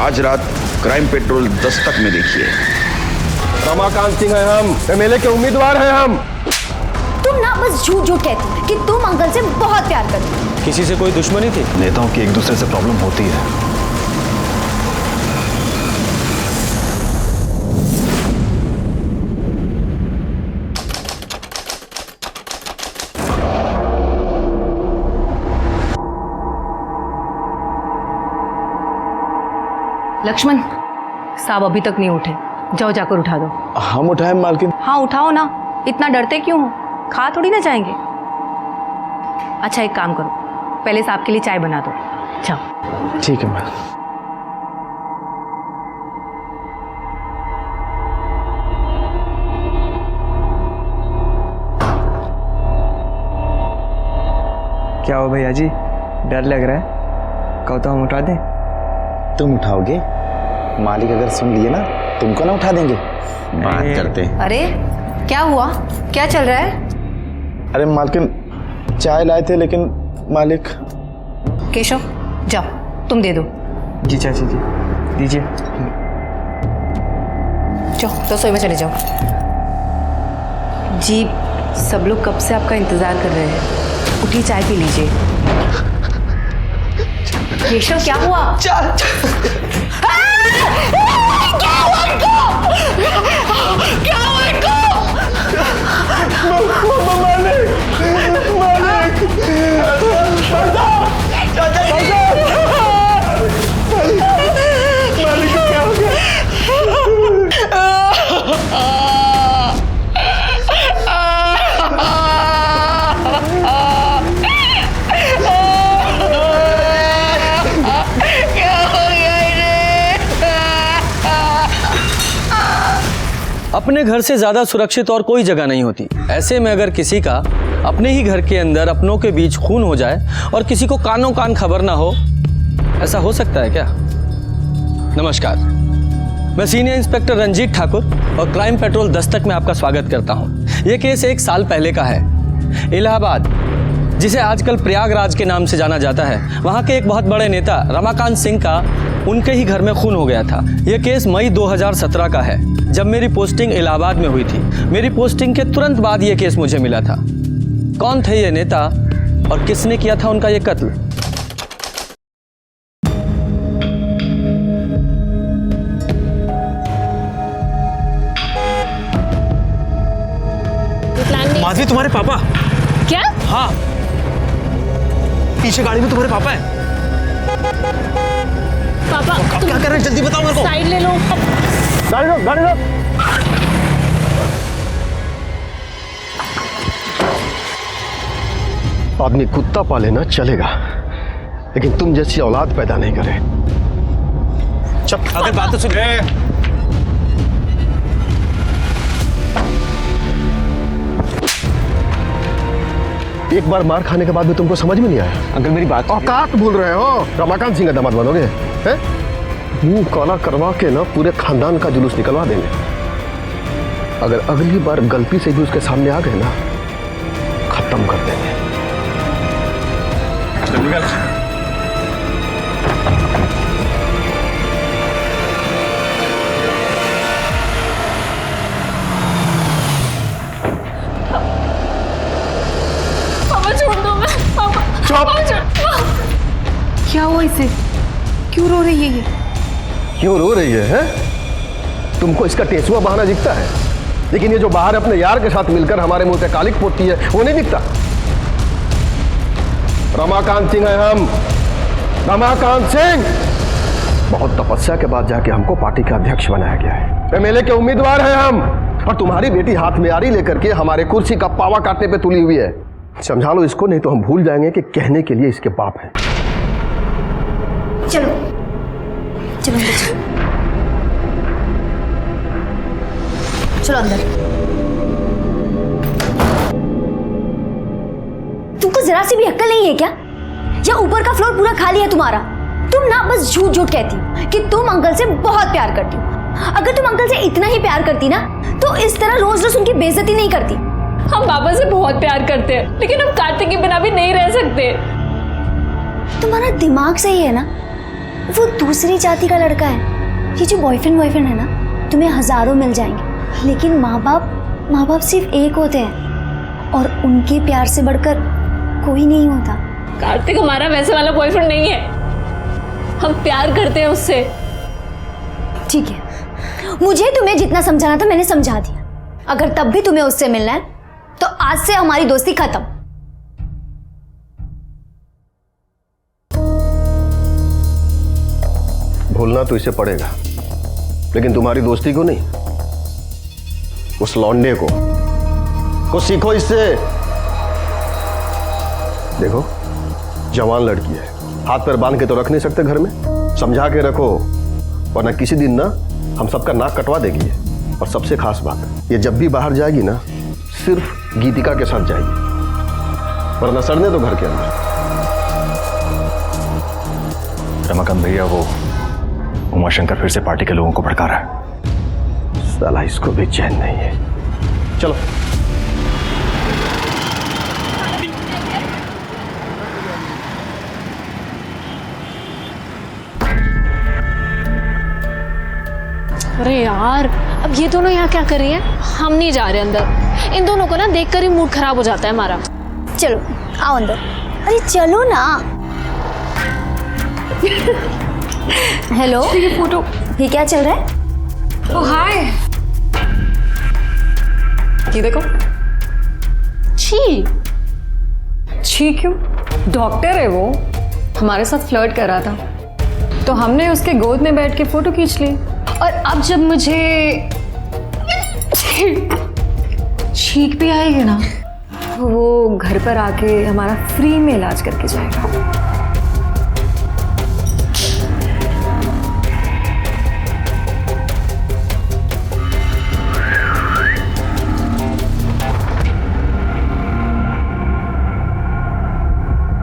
आज रात crime petrol Dastak में देखिए। रमाकांत सिंह है हम, एमएलए के उम्मीदवार हैं हम। तुम ना बस झूठ झूठ कहती हो कि तुम अंकल से बहुत प्यार करती हो। किसी से कोई दुश्मनी थी? नेताओं की एक दूसरे से प्रॉब्लम होती है। लक्ष्मण, साहब अभी तक नहीं उठे, जाओ जाकर उठा दो। हम उठाए मालकिन? हाँ उठाओ ना, इतना डरते क्यों हो? खा थोड़ी ना जाएंगे। अच्छा एक काम करो, पहले साहब के लिए चाय बना दो, जाओ। ठीक है मैम। क्या हो भैया जी, डर लग रहा है? कहो तो हम उठा दें? तुम उठाओगे? मालिक अगर सुन लिए ना तुमको ना उठा देंगे। बात करते। अरे क्या हुआ, क्या चल रहा है? अरे मालकिन चाय लाए थे लेकिन मालिक। केशव जाओ, तुम दे दो। जी चाची जी दीजिए। जाओ रसोई में चले जाओ। जी सब लोग कब से आपका इंतजार कर रहे हैं, उठिए चाय पी लीजिए। केशव क्या हुआ? क्या हुआ इनको? क्या हुआ इनको? अपने घर से ज्यादा सुरक्षित और कोई जगह नहीं होती। ऐसे में अगर किसी का अपने ही घर के अंदर अपनों के बीच खून हो जाए और किसी को कानों कान खबर ना हो, ऐसा हो सकता है क्या? नमस्कार, मैं सीनियर इंस्पेक्टर रंजीत ठाकुर और क्राइम पेट्रोल दस्तक में आपका स्वागत करता हूं। यह केस 1 साल पहले का है। इलाहाबाद, जिसे आजकल प्रयागराज के नाम से जाना जाता है, वहां के एक बहुत बड़े नेता रमाकांत सिंह का उनके ही घर में खून हो गया था। यह केस मई 2017 का है, जब मेरी पोस्टिंग इलाहाबाद में हुई थी। मेरी पोस्टिंग के तुरंत बाद यह केस मुझे मिला था। कौन थे ये नेता और किसने किया था उनका ये कत्ल? माधवी तुम्हारे पापा? क्या? हाँ, पीछे गाड़ी में तुम्हारे पापा है। पापा अब क्या कर रहे हैं, जल्दी बताओ मेरे को। साइड ले लो। गाड़ी रोक, गाड़ी रोक। आदमी कुत्ता पाले ना चलेगा, लेकिन तुम जैसी औलाद पैदा नहीं करे। चुप, अगर बात तो सुन। एक बार मार खाने के बाद भी तुमको समझ में नहीं आया? अंकल मेरी बात। औकात भूल रहे हो? रमाकांत सिंह का दामाद बनोगे? हैं? मुंह काला करवा के ना पूरे खानदान का जुलूस निकलवा देंगे। अगर अगली बार गलती से भी उसके सामने आ गए ना, खत्म कर देंगे। पापा छोड़ दो मैं। क्या हुआ इसे, क्यों रो रही है ये? क्यों रो रही है? तुमको इसका टेसुआ बहाना दिखता है, लेकिन ये जो बाहर अपने यार के साथ मिलकर हमारे मुंह पे कालिक पोतती है, वो नहीं दिखता। रमाकांत सिंह है हम, रमाकांत सिंह। बहुत तपस्या के बाद जाके हमको पार्टी का अध्यक्ष बनाया गया है। एमएलए के उम्मीदवार हैं हम, और तुम्हारी बेटी हाथ में आरी लेकर के हमारे कुर्सी का पावा काटने पे तुली हुई है। समझा लो इसको, नहीं तो हम भूल जाएंगे कि कहने के लिए इसके बाप हैं। चलो चलो अंदर चलो। चलो अंदर। तुमको जरा सी भी अक्ल नहीं है क्या? या ऊपर का फ्लोर पूरा खाली है तुम्हारा? तुम ना बस झूठ झूठ कहती हो कि तुम अंकल से बहुत प्यार करती हो। अगर तुम अंकल से इतना ही प्यार करती ना, तो इस तरह रोज रोज उनकी बेइज्जती नहीं करती। हम पापा से बहुत प्यार करते हैं, लेकिन हम कार्तिक के बिना भी नहीं रह सकते। तुम्हारा दिमाग सही है ना? वो दूसरी जाति का लड़का है। ये जो बॉयफ्रेंड है ना, तुम्हें हजारों मिल जाएंगे, लेकिन माँ बाप सिर्फ एक होते हैं और उनके प्यार से बढ़कर कोई नहीं होता। कार्तिक हमारा वैसे वाला बॉयफ्रेंड नहीं है, हम प्यार करते हैं उससे। ठीक है, मुझे तुम्हें जितना समझाना था मैंने समझा दिया। अगर तब भी तुम्हें उससे मिलना है तो आज से हमारी दोस्ती खत्म। भूलना तो इसे पड़ेगा, लेकिन तुम्हारी दोस्ती को नहीं, उस लौंडे को सीखो इससे। देखो, जवान लड़की है, हाथ पैर बांध के तो रख नहीं सकते घर में, समझा के रखो, वरना किसी दिन ना हम सबका नाक कटवा देगी। और सबसे खास बात, ये जब भी बाहर जाएगी ना, सिर्फ गीतिका के साथ जाएगी, वरना सड़ने तो घर के अंदर। रमाकांत भैया, वो उमाशंकर फिर से पार्टी के लोगों को भड़का रहा है। साला इसको भी चैन नहीं है। चलो। अरे यार, अब ये दोनों यहाँ क्या कर रही हैं? हम नहीं जा रहे अंदर। इन दोनों को ना देखकर ही मूड खराब हो जाता है हमारा। चलो आओ अंदर। अरे चलो ना। हेलो, ये फोटो, ये क्या चल रहा है? ओ हाय, ये देखो। छी छी क्यों? डॉक्टर है वो, हमारे साथ फ्लर्ट कर रहा था, तो हमने उसके गोद में बैठ के फोटो खींच ली। और अब जब मुझे छींक भी आएगी ना, वो घर पर आके हमारा फ्री में इलाज करके जाएगा।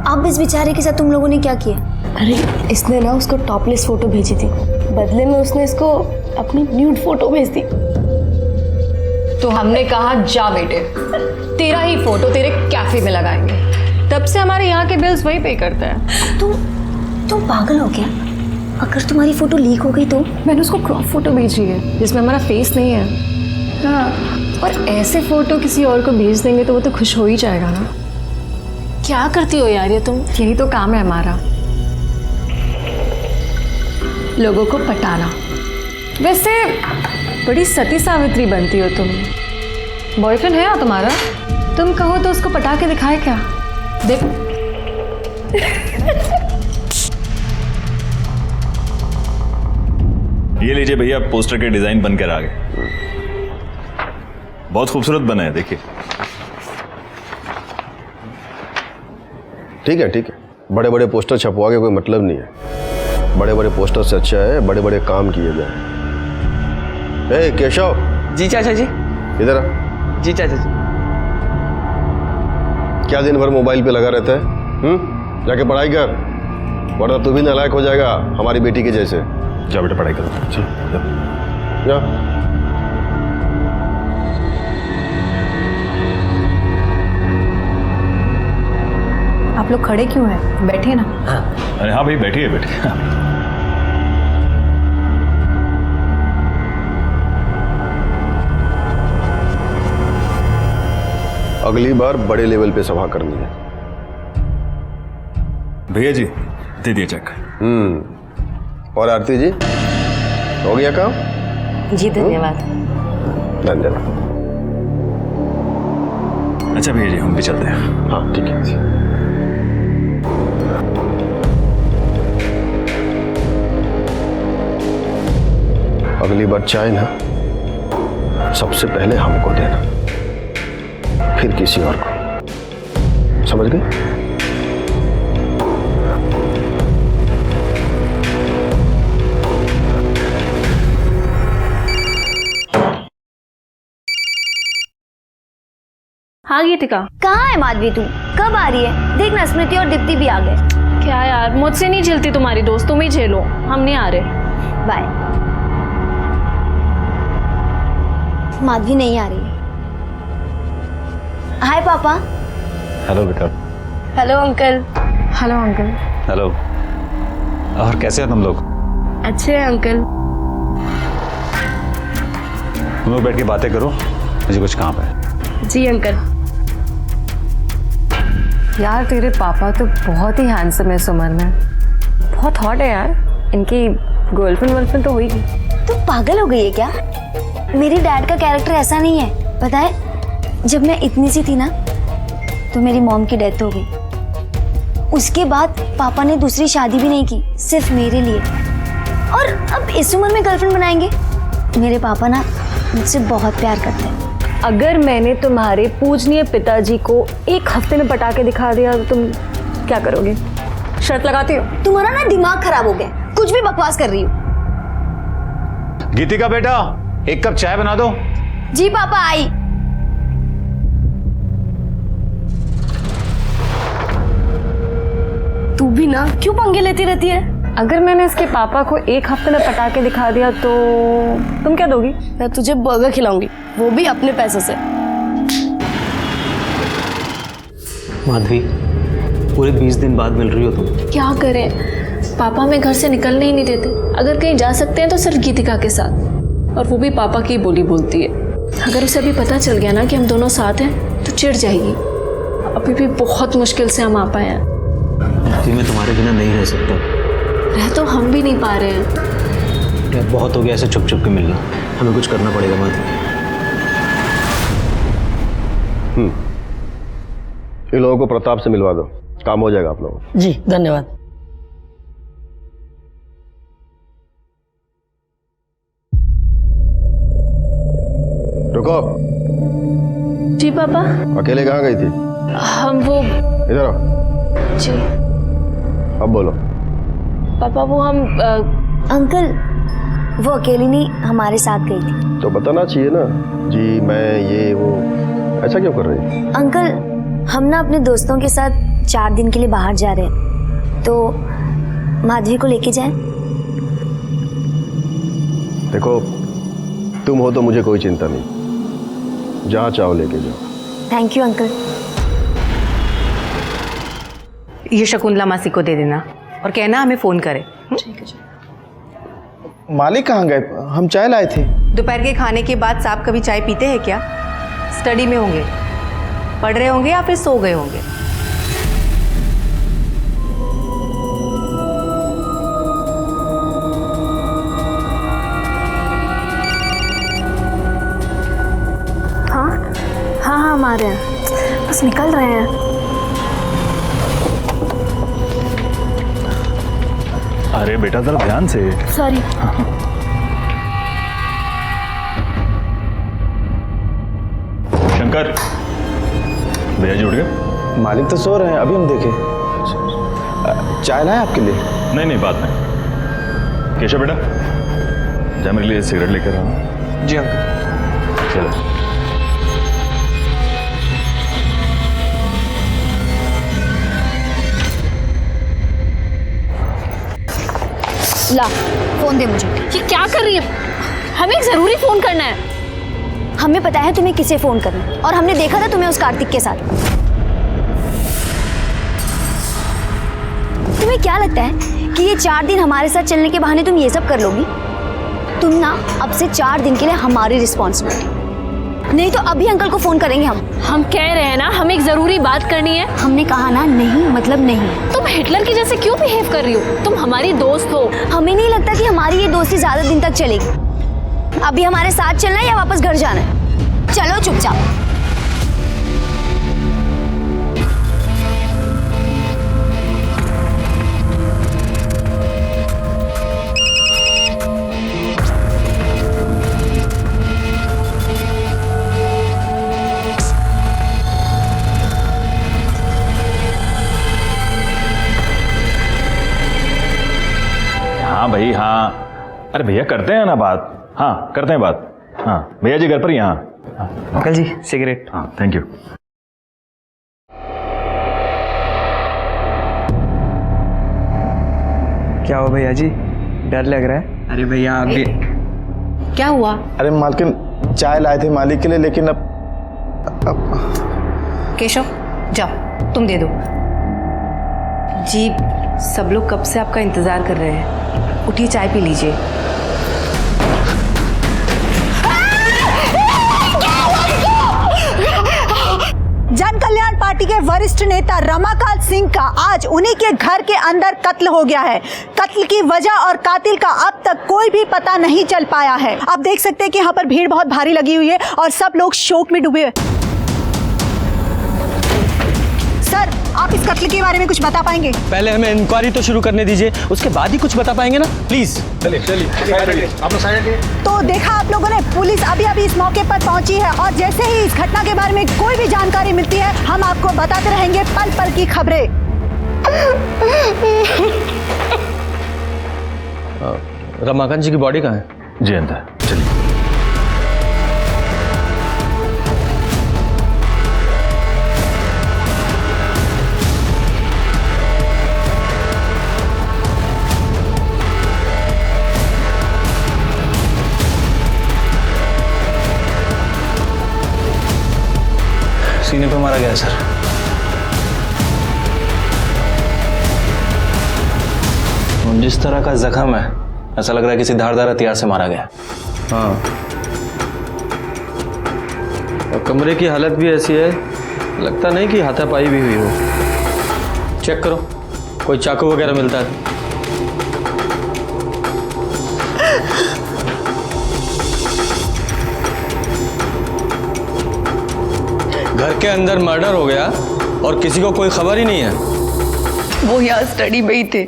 अब इस बेचारे के साथ तुम लोगों ने क्या किया? अरे इसने ना उसको टॉपलेस फोटो भेजी थी, बदले में उसने इसको अपनी न्यूड फोटो भेज दी। तो हमने कहा जा बेटे, तेरा ही फोटो तेरे कैफे में लगाएंगे। तब से हमारे यहाँ के बिल्स वही पे करता है। तुम पागल हो क्या? अगर तुम्हारी फोटो लीक हो गई तो? मैंने उसको क्रॉप फोटो भेजी है जिसमें हमारा फेस नहीं है। हाँ, और ऐसे फोटो किसी और को भेज देंगे तो वो तो खुश हो ही जाएगा ना। क्या करती हो यार ये तुम? यही तो काम है हमारा, लोगों को पटाना। वैसे बड़ी सती सावित्री बनती हो तुम। बॉयफ्रेंड है ना तुम्हारा? तुम कहो तो उसको पटा के दिखाए क्या? देख। ये लीजिए भैया, पोस्टर के डिजाइन बनकर आ गए। बहुत खूबसूरत बना है, देखिए। ठीक है, बड़े बड़े पोस्टर छपवा के कोई मतलब नहीं है। बड़े बड़े पोस्टर से अच्छा है बड़े बड़े काम किए जाए। ए केशव। जी चाचा जी। इधर आ। जी चाचा जी। क्या दिन भर मोबाइल पे लगा रहता है? जाके पढ़ाई कर, वरना तू भी नालायक हो जाएगा हमारी बेटी के जैसे। जाओ बेटा, पढ़ाई करो। जा। आप लोग खड़े क्यों हैं? बैठे ना। अरे हाँ भाई, बैठिए बैठिए। अगली बार बड़े लेवल पे सभा करनी है। भैया जी, दे दिए चेक। और आरती जी, हो गया काम? जी धन्यवाद। धन्यवाद। अच्छा भैया जी, हम भी चलते हैं। हाँ ठीक है। अगली बार चाय ना सबसे पहले हमको देना, फिर किसी और को। समझ गए? हाँ गीतिका। कहाँ है माधवी तू? कब आ रही है? देखना स्मृति और दीप्ति भी आ गए। क्या यार, मुझसे नहीं झेलती तुम्हारी दोस्त, तुम ही झेलो, हम नहीं आ रहे। बाय। माधवी नहीं आ रही। हाय पापा। हेलो बेटा। Hello uncle. Hello uncle. Hello. और कैसे हैं तुम लोग? अच्छे हैं अंकल। तुम लोग बैठ के बातें करो, मुझे कुछ काम है। जी अंकल। यार तेरे पापा तो बहुत ही हैंडसम है इस उम्र में, बहुत हॉट है यार। इनकी गर्लफ्रेंड तो होगी। तुम पागल हो गई है क्या? मेरी डैड का कैरेक्टर ऐसा नहीं है। पता है, जब मैं इतनी सी थी ना तो मेरी मॉम की डेथ हो गई। उसके बाद पापा ने दूसरी शादी भी नहीं की, सिर्फ मेरे लिए। और अब इस उम्र में गर्लफ्रेंड बनाएंगे? मेरे पापा ना मुझसे बहुत प्यार करते हैं। अगर मैंने तुम्हारे पूजनीय पिताजी को एक हफ्ते में पटा के दिखा दिया तो तुम क्या करोगे? शर्त लगाती हो? तुम्हारा ना दिमाग खराब हो गया, कुछ भी बकवास कर रही हो। गीतिका बेटा, एक कप चाय बना दो। जी पापा, आई। तू भी ना क्यों पंगे लेती रहती है? अगर मैंने इसके पापा को एक हफ्ते में पटा के दिखा दिया तो तुम क्या दोगी? मैं तुझे बर्गर खिलाऊंगी, वो भी अपने पैसों से। माधवी, पूरे 20 दिन बाद मिल रही हो तुम। क्या करें, पापा हमें घर से निकलने ही नहीं देते। अगर कहीं जा सकते हैं तो सिर्फ गीतिका के साथ, और वो भी पापा की बोली बोलती है। अगर उसे अभी पता चल गया ना कि हम दोनों साथ हैं तो चिढ़ जाएगी। अभी भी बहुत मुश्किल से हम आ पाए हैं। माधवी, मैं तुम्हारे बिना नहीं रह सकता। रह तो हम भी नहीं पा रहे हैं। यार बहुत हो गया ऐसे छुप छुप के मिलना, हमें कुछ करना पड़ेगा माधवी। इन लोगों को प्रताप से मिलवा दो, काम हो जाएगा आप लोगों को। जी धन्यवाद। रुको। जी पापा। अकेले कहाँ गई थी? हम वो इधर आओ। जी अब बोलो। पापा, वो हम अंकल, वो अकेली नहीं, हमारे साथ गई थी। तो बताना चाहिए ना, जी मैं ये वो, ऐसा क्यों कर रही है? अंकल, हम ना अपने दोस्तों के साथ 4 दिन के लिए बाहर जा रहे हैं, तो माधवी को लेके जाएं? देखो, तुम हो तो मुझे कोई चिंता नहीं, जहाँ चाहो लेके जाओ। Thank you uncle. ये शकुंतला मासी को दे देना और कहना हमें फोन करे। ठीक है। मालिक कहाँ गए? हम चाय लाए थे। दोपहर के खाने के बाद साहब कभी चाय पीते हैं क्या? स्टडी में होंगे, पढ़ रहे होंगे या फिर सो गए होंगे। हाँ, हम आ रहे हैं, बस निकल रहे हैं। अरे बेटा जरा ध्यान से। सॉरी। शंकर, भैया जी उठ गए? मालिक तो सो रहे हैं, अभी हम देखे। चाय लाए आपके लिए? नहीं, बाद में। केशव बेटा, जा मेरे लिए सिगरेट लेकर आओ। जी अंकल। चलो। ला, फोन दे मुझे। ये क्या कर रही है? हमें एक जरूरी फोन करना है। हमें पता है तुम्हें किसे फोन करना है, और हमने देखा था तुम्हें उस कार्तिक के साथ। तुम्हें क्या लगता है कि ये 4 दिन हमारे साथ चलने के बहाने तुम ये सब कर लोगी? तुम ना अब से 4 दिन के लिए हमारी रिस्पॉन्सिबिलिटी, नहीं तो अभी अंकल को फोन करेंगे हम। हम कह रहे हैं ना, हमें एक जरूरी बात करनी है। हमने कहा ना, नहीं मतलब नहीं। तुम हिटलर की जैसे क्यों बिहेव कर रही हो? तुम हमारी दोस्त हो। हमें नहीं लगता कि हमारी ये दोस्ती ज्यादा दिन तक चलेगी। अभी हमारे साथ चलना है या वापस घर जाना है? चलो चुपचाप। हाँ भाई, हाँ। अरे भैया करते हैं ना बात। हाँ करते हैं बात। हाँ भैया जी घर पर ही। हाँ अंकल जी सिगरेट। हाँ थैंक यू। क्या हुआ भैया जी, डर लग रहा है? अरे भैया आप भी। क्या हुआ? अरे मालकिन, चाय लाए थे मालिक के लिए, लेकिन अब केशव जाओ, तुम दे दो। जी सब लोग कब से आपका इंतजार कर रहे हैं। उठिए, चाय पी लीजिए। जन कल्याण पार्टी के वरिष्ठ नेता रमाकांत सिंह का आज उन्हीं के घर के अंदर कत्ल हो गया है। कत्ल की वजह और कातिल का अब तक कोई भी पता नहीं चल पाया है। आप देख सकते हैं कि यहाँ पर भीड़ बहुत भारी लगी हुई है और सब लोग शोक में डूबे हैं। सर, आप इस कत्ल के बारे में कुछ बता पाएंगे? पहले हमें इंक्वायरी तो शुरू करने दीजिए, उसके बाद ही कुछ बता पाएंगे ना, प्लीज। तो देखा आप लोगों ने, पुलिस अभी अभी इस मौके पर पहुंची है और जैसे ही इस घटना के बारे में कोई भी जानकारी मिलती है हम आपको बताते रहेंगे पल पल की खबरें। रमाकांत जी की बॉडी कहाँ है? जी अंदर, चलिए। सीने पे मारा गया है सर। जिस तरह का जख्म है ऐसा लग रहा है किसी धारदार हथियार से मारा गया। हाँ, और कमरे की हालत भी ऐसी है, लगता नहीं कि हाथापाई भी हुई हो। चेक करो, कोई चाकू वगैरह मिलता है। घर के अंदर मर्डर हो गया और किसी को कोई खबर ही नहीं है। वो यहाँ स्टडी में ही थे,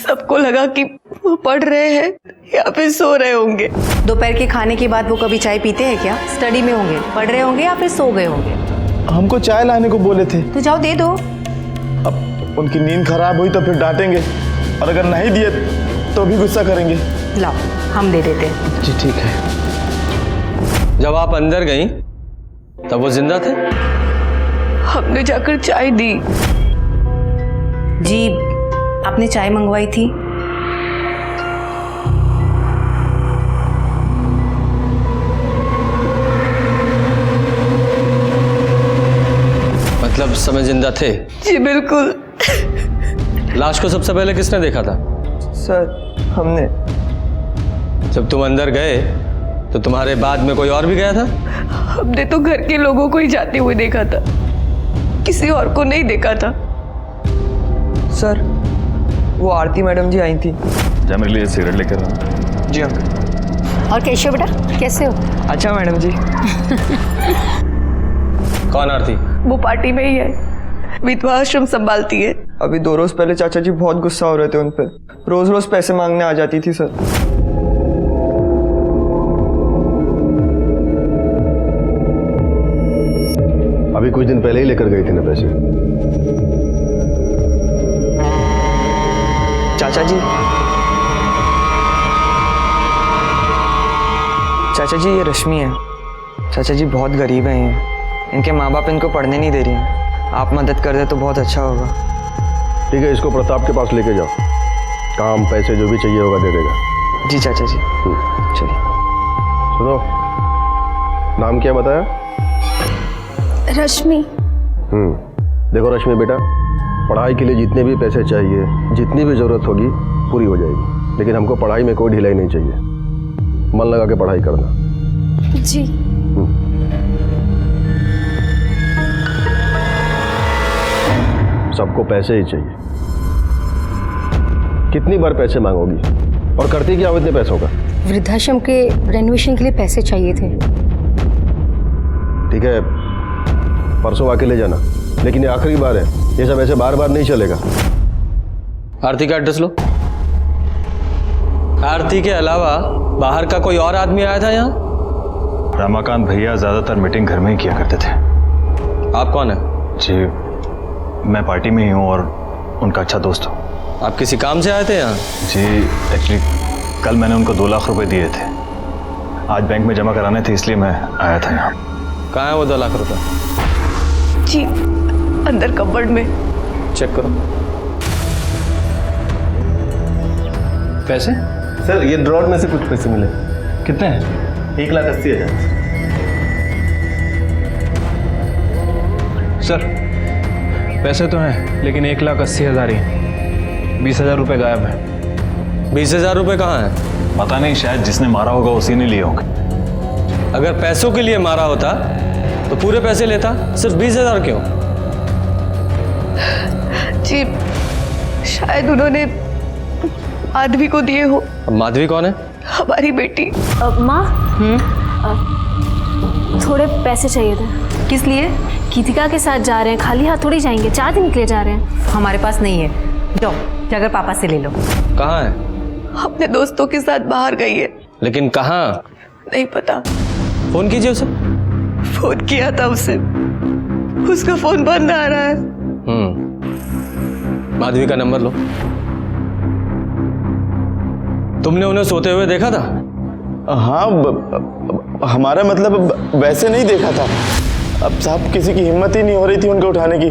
सबको लगा कि वो पढ़ रहे हैं या फिर सो रहे होंगे। दोपहर के खाने के बाद वो कभी चाय पीते हैं क्या? स्टडी में होंगे, पढ़ रहे होंगे या फिर सो गए होंगे। हमको चाय लाने को बोले थे। तो जाओ दे दो। अब उनकी नींद खराब हुई तो फिर डांटेंगे, और अगर नहीं दिए तो भी गुस्सा करेंगे। लाओ, हम दे देते हैं। जी ठीक है। जब आप अंदर गई तब वो जिंदा थे? हमने जाकर चाय दी। जी, आपने चाय मंगवाई थी। मतलब समय जिंदा थे? जी बिल्कुल। लाश को सबसे पहले किसने देखा था? सर, हमने। जब तुम अंदर गए तो तुम्हारे बाद में कोई और भी गया था? हमने तो घर के लोगों को ही जाते हुए देखा था, किसी और को नहीं देखा था। सर, वो आरती मैडम जी आई थी। जा मेरे लिए सिगरेट लेकर आ। जी अंकल। और केशव बेटा, कैसे हो? अच्छा मैडम जी। कौन आरती? वो पार्टी में ही है, विधवा आश्रम संभालती है। अभी 2 रोज पहले चाचा जी बहुत गुस्सा हो रहे थे उन पे, रोज रोज पैसे मांगने आ जाती थी सर। अभी कुछ दिन पहले ही लेकर गई थी ना पैसे। चाचा जी, चाचा जी, ये रश्मि है। चाचा जी बहुत गरीब हैं ये, इनके माँ बाप इनको पढ़ने नहीं दे रही हैं। आप मदद कर दे तो बहुत अच्छा होगा। ठीक है, इसको प्रताप के पास लेके जाओ, काम पैसे जो भी चाहिए होगा दे देगा। जी चाचा जी। चलिए। सुनो, नाम क्या बताया? रश्मि। देखो रश्मि बेटा, पढ़ाई के लिए जितने भी पैसे चाहिए, जितनी भी जरूरत होगी पूरी हो जाएगी, लेकिन हमको पढ़ाई में कोई ढिलाई नहीं चाहिए। मन लगा के पढ़ाई करना। जी। सबको पैसे ही चाहिए। कितनी बार पैसे मांगोगी और करती क्या हो इतने पैसों का? वृद्धाश्रम के रेनोवेशन के लिए पैसे चाहिए थे। ठीक है, परसों आके ले जाना, लेकिन ये आखिरी बार है, ये सब ऐसे बार बार नहीं चलेगा। आरती का एड्रेस लो। आरती के अलावा बाहर का कोई और आदमी आया था यहाँ? रमाकांत भैया ज्यादातर मीटिंग घर में ही किया करते थे। आप कौन है? जी, मैं पार्टी में ही हूँ और उनका अच्छा दोस्त हूँ। आप किसी काम से आए थे यहाँ? जी, एक्चुअली कल मैंने उनको 2 लाख रुपए दिए थे, आज बैंक में जमा कराने थे, इसलिए मैं आया था यहाँ। कहाँ है वो 2 लाख रुपए? जी, अंदर कबर्ड में। चेक करो। पैसे? सर, ये ड्रॉर में से कुछ पैसे मिले। कितने हैं? 1,80,000। सर, पैसे तो हैं लेकिन 1,80,000 ही। 20,000 रुपये गायब है। 20,000 रुपये कहाँ है? पता नहीं, शायद जिसने मारा होगा उसी ने लिए होंगे। अगर पैसों के लिए मारा होता तो पूरे पैसे लेता, सिर्फ 20,000 क्यों? जी शायद उन्होंने माधवी को दिए हो। माधवी कौन है? हमारी बेटी। माँ थोड़े पैसे चाहिए थे। किस लिए? गीतिका के साथ जा रहे हैं, खाली हाथ थोड़ी जाएंगे, 4 दिन के लिए जा रहे हैं। हमारे पास नहीं है। जाओ जाकर पापा से ले लो। कहाँ है? अपने दोस्तों के साथ बाहर गई है। लेकिन कहाँ? नहीं पता। फोन कीजिए उसे। फोन किया था उसे, उसका फोन बंद आ रहा है। माधवी का नंबर लो। तुमने उन्हें सोते हुए देखा था? हाँ, हमारा मतलब वैसे नहीं देखा था। अब साहब किसी की हिम्मत ही नहीं हो रही थी उनको उठाने की।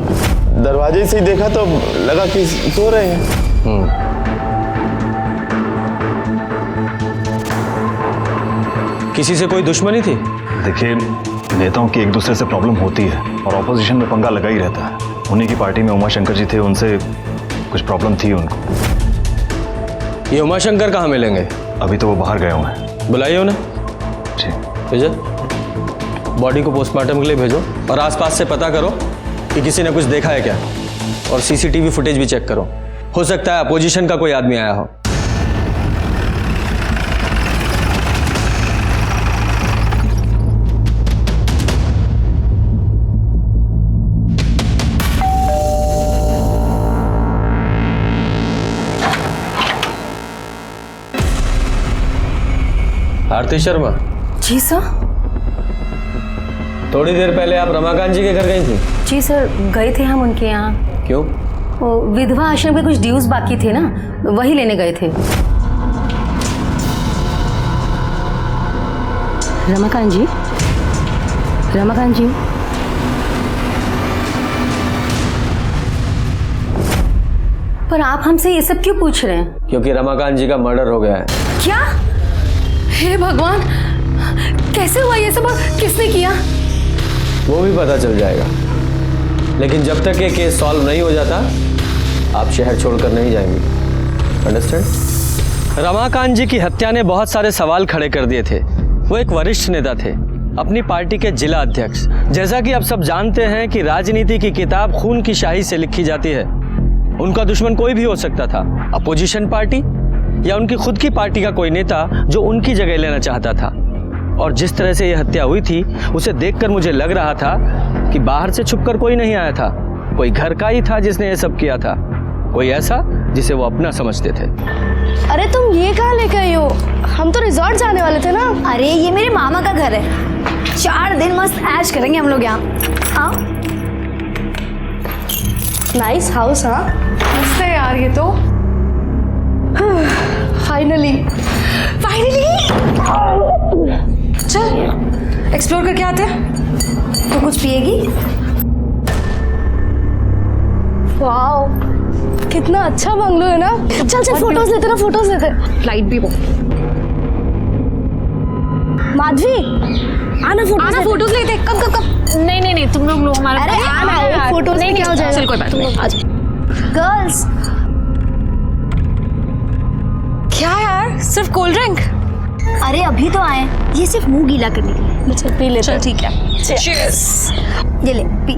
दरवाजे से ही देखा तो लगा कि सो रहे हैं। किसी से कोई दुश्मनी थी? देखिए, नेताओं की एक दूसरे से प्रॉब्लम होती है और ऑपोजिशन में पंगा लगा ही रहता है। उन्हीं की पार्टी में उमाशंकर जी थे, उनसे कुछ प्रॉब्लम थी उनको। ये उमाशंकर कहाँ मिलेंगे? अभी तो वो बाहर गए हुए हैं। बुलाइए उन्हें। जी। भेजो, बॉडी को पोस्टमार्टम के लिए भेजो और आसपास से पता करो कि किसी ने कुछ देखा है क्या, और सीसीटीवी फुटेज भी चेक करो। हो सकता है अपोजिशन का कोई आदमी आया हो। आरती शर्मा। जी सर। थोड़ी देर पहले आप रमाकांत जी के घर गई थी? जी सर, गए थे हम उनके यहाँ। क्यों? वो विधवा आश्रम के कुछ ड्यूज बाकी थे ना, वही लेने गए थे। रमाकांत जी, रमाकांत जी। पर आप हमसे ये सब क्यों पूछ रहे हैं? क्योंकि रमाकांत जी का मर्डर हो गया है। क्या? हे भगवान, कैसे हुआ ये सब और किसने किया? वो भी पता चल जाएगा, लेकिन जब तक ये केस सॉल्व नहीं हो जाता आप शहर छोड़कर नहीं जाएंगे। अंडरस्टैंड? रमाकांत जी की हत्या ने बहुत सारे सवाल खड़े कर दिए थे। वो एक वरिष्ठ नेता थे, अपनी पार्टी के जिला अध्यक्ष। जैसा कि आप सब जानते हैं कि राजनीति की किताब खून की स्याही से लिखी जाती है। उनका दुश्मन कोई भी हो सकता था, अपोजिशन पार्टी या उनकी खुद की पार्टी का कोई नेता जो उनकी जगह लेना चाहता था। और जिस तरह से यह हत्या हुई थी, उसे देखकर मुझे लग रहा था कि बाहर से छुपकर कोई नहीं आया था, कोई घर का ही था जिसने यह सब किया था, कोई ऐसा जिसे वो अपना समझते थे। अरे तुम ये कहाँ लेकर आई हो? हम तो रिजॉर्ट जाने वाले थे ना। अरे ये मेरे मामा का घर है, 4 दिन मस्त ऐश करेंगे हम लोग यहाँ। आओ। Nice house. हाँ मस्त है यार ये तो। फाइनली चल एक्सप्लोर करके आते हैं। तो कुछ पिएगी? वाओ, कितना अच्छा बंगलो है ना। चल चल फोटोज लेते ना, फोटोज लेते। फ्लाइट भी बुक। माधवी आना, फोटोज लेते। कब नहीं तुम लोग लो हमारा। अरे आना, फोटोज नहीं क्या हो जाएगा। चल कोई बात नहीं, आ जाओ। गर्ल्स। क्या यार, सिर्फ कोल्ड ड्रिंक? अरे अभी तो आए, ये सिर्फ मुंह गीला करने के लिए। चल पी लेते। चल ठीक है। Cheers। ये ले पी।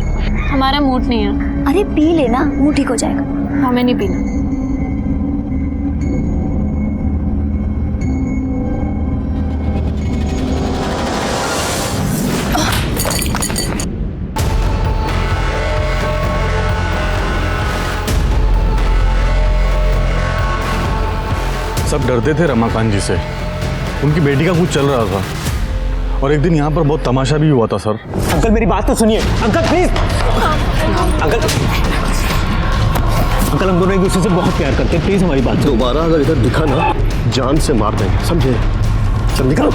हमारा मूड नहीं है। अरे पी लेना, मुंह ठीक हो जाएगा। हमें नहीं पीना। सब डरते थे रमाकांत जी से। उनकी बेटी का कुछ चल रहा था और एक दिन यहाँ पर बहुत तमाशा भी हुआ था सर। अंकल मेरी बात तो सुनिए। Uncle please. अंकल हम दोनों एक दूसरे से बहुत प्यार करते हैं, प्लीज हमारी बात। दोबारा अगर इधर दिखा ना, जान से मार देंगे, समझे? चल निकलो।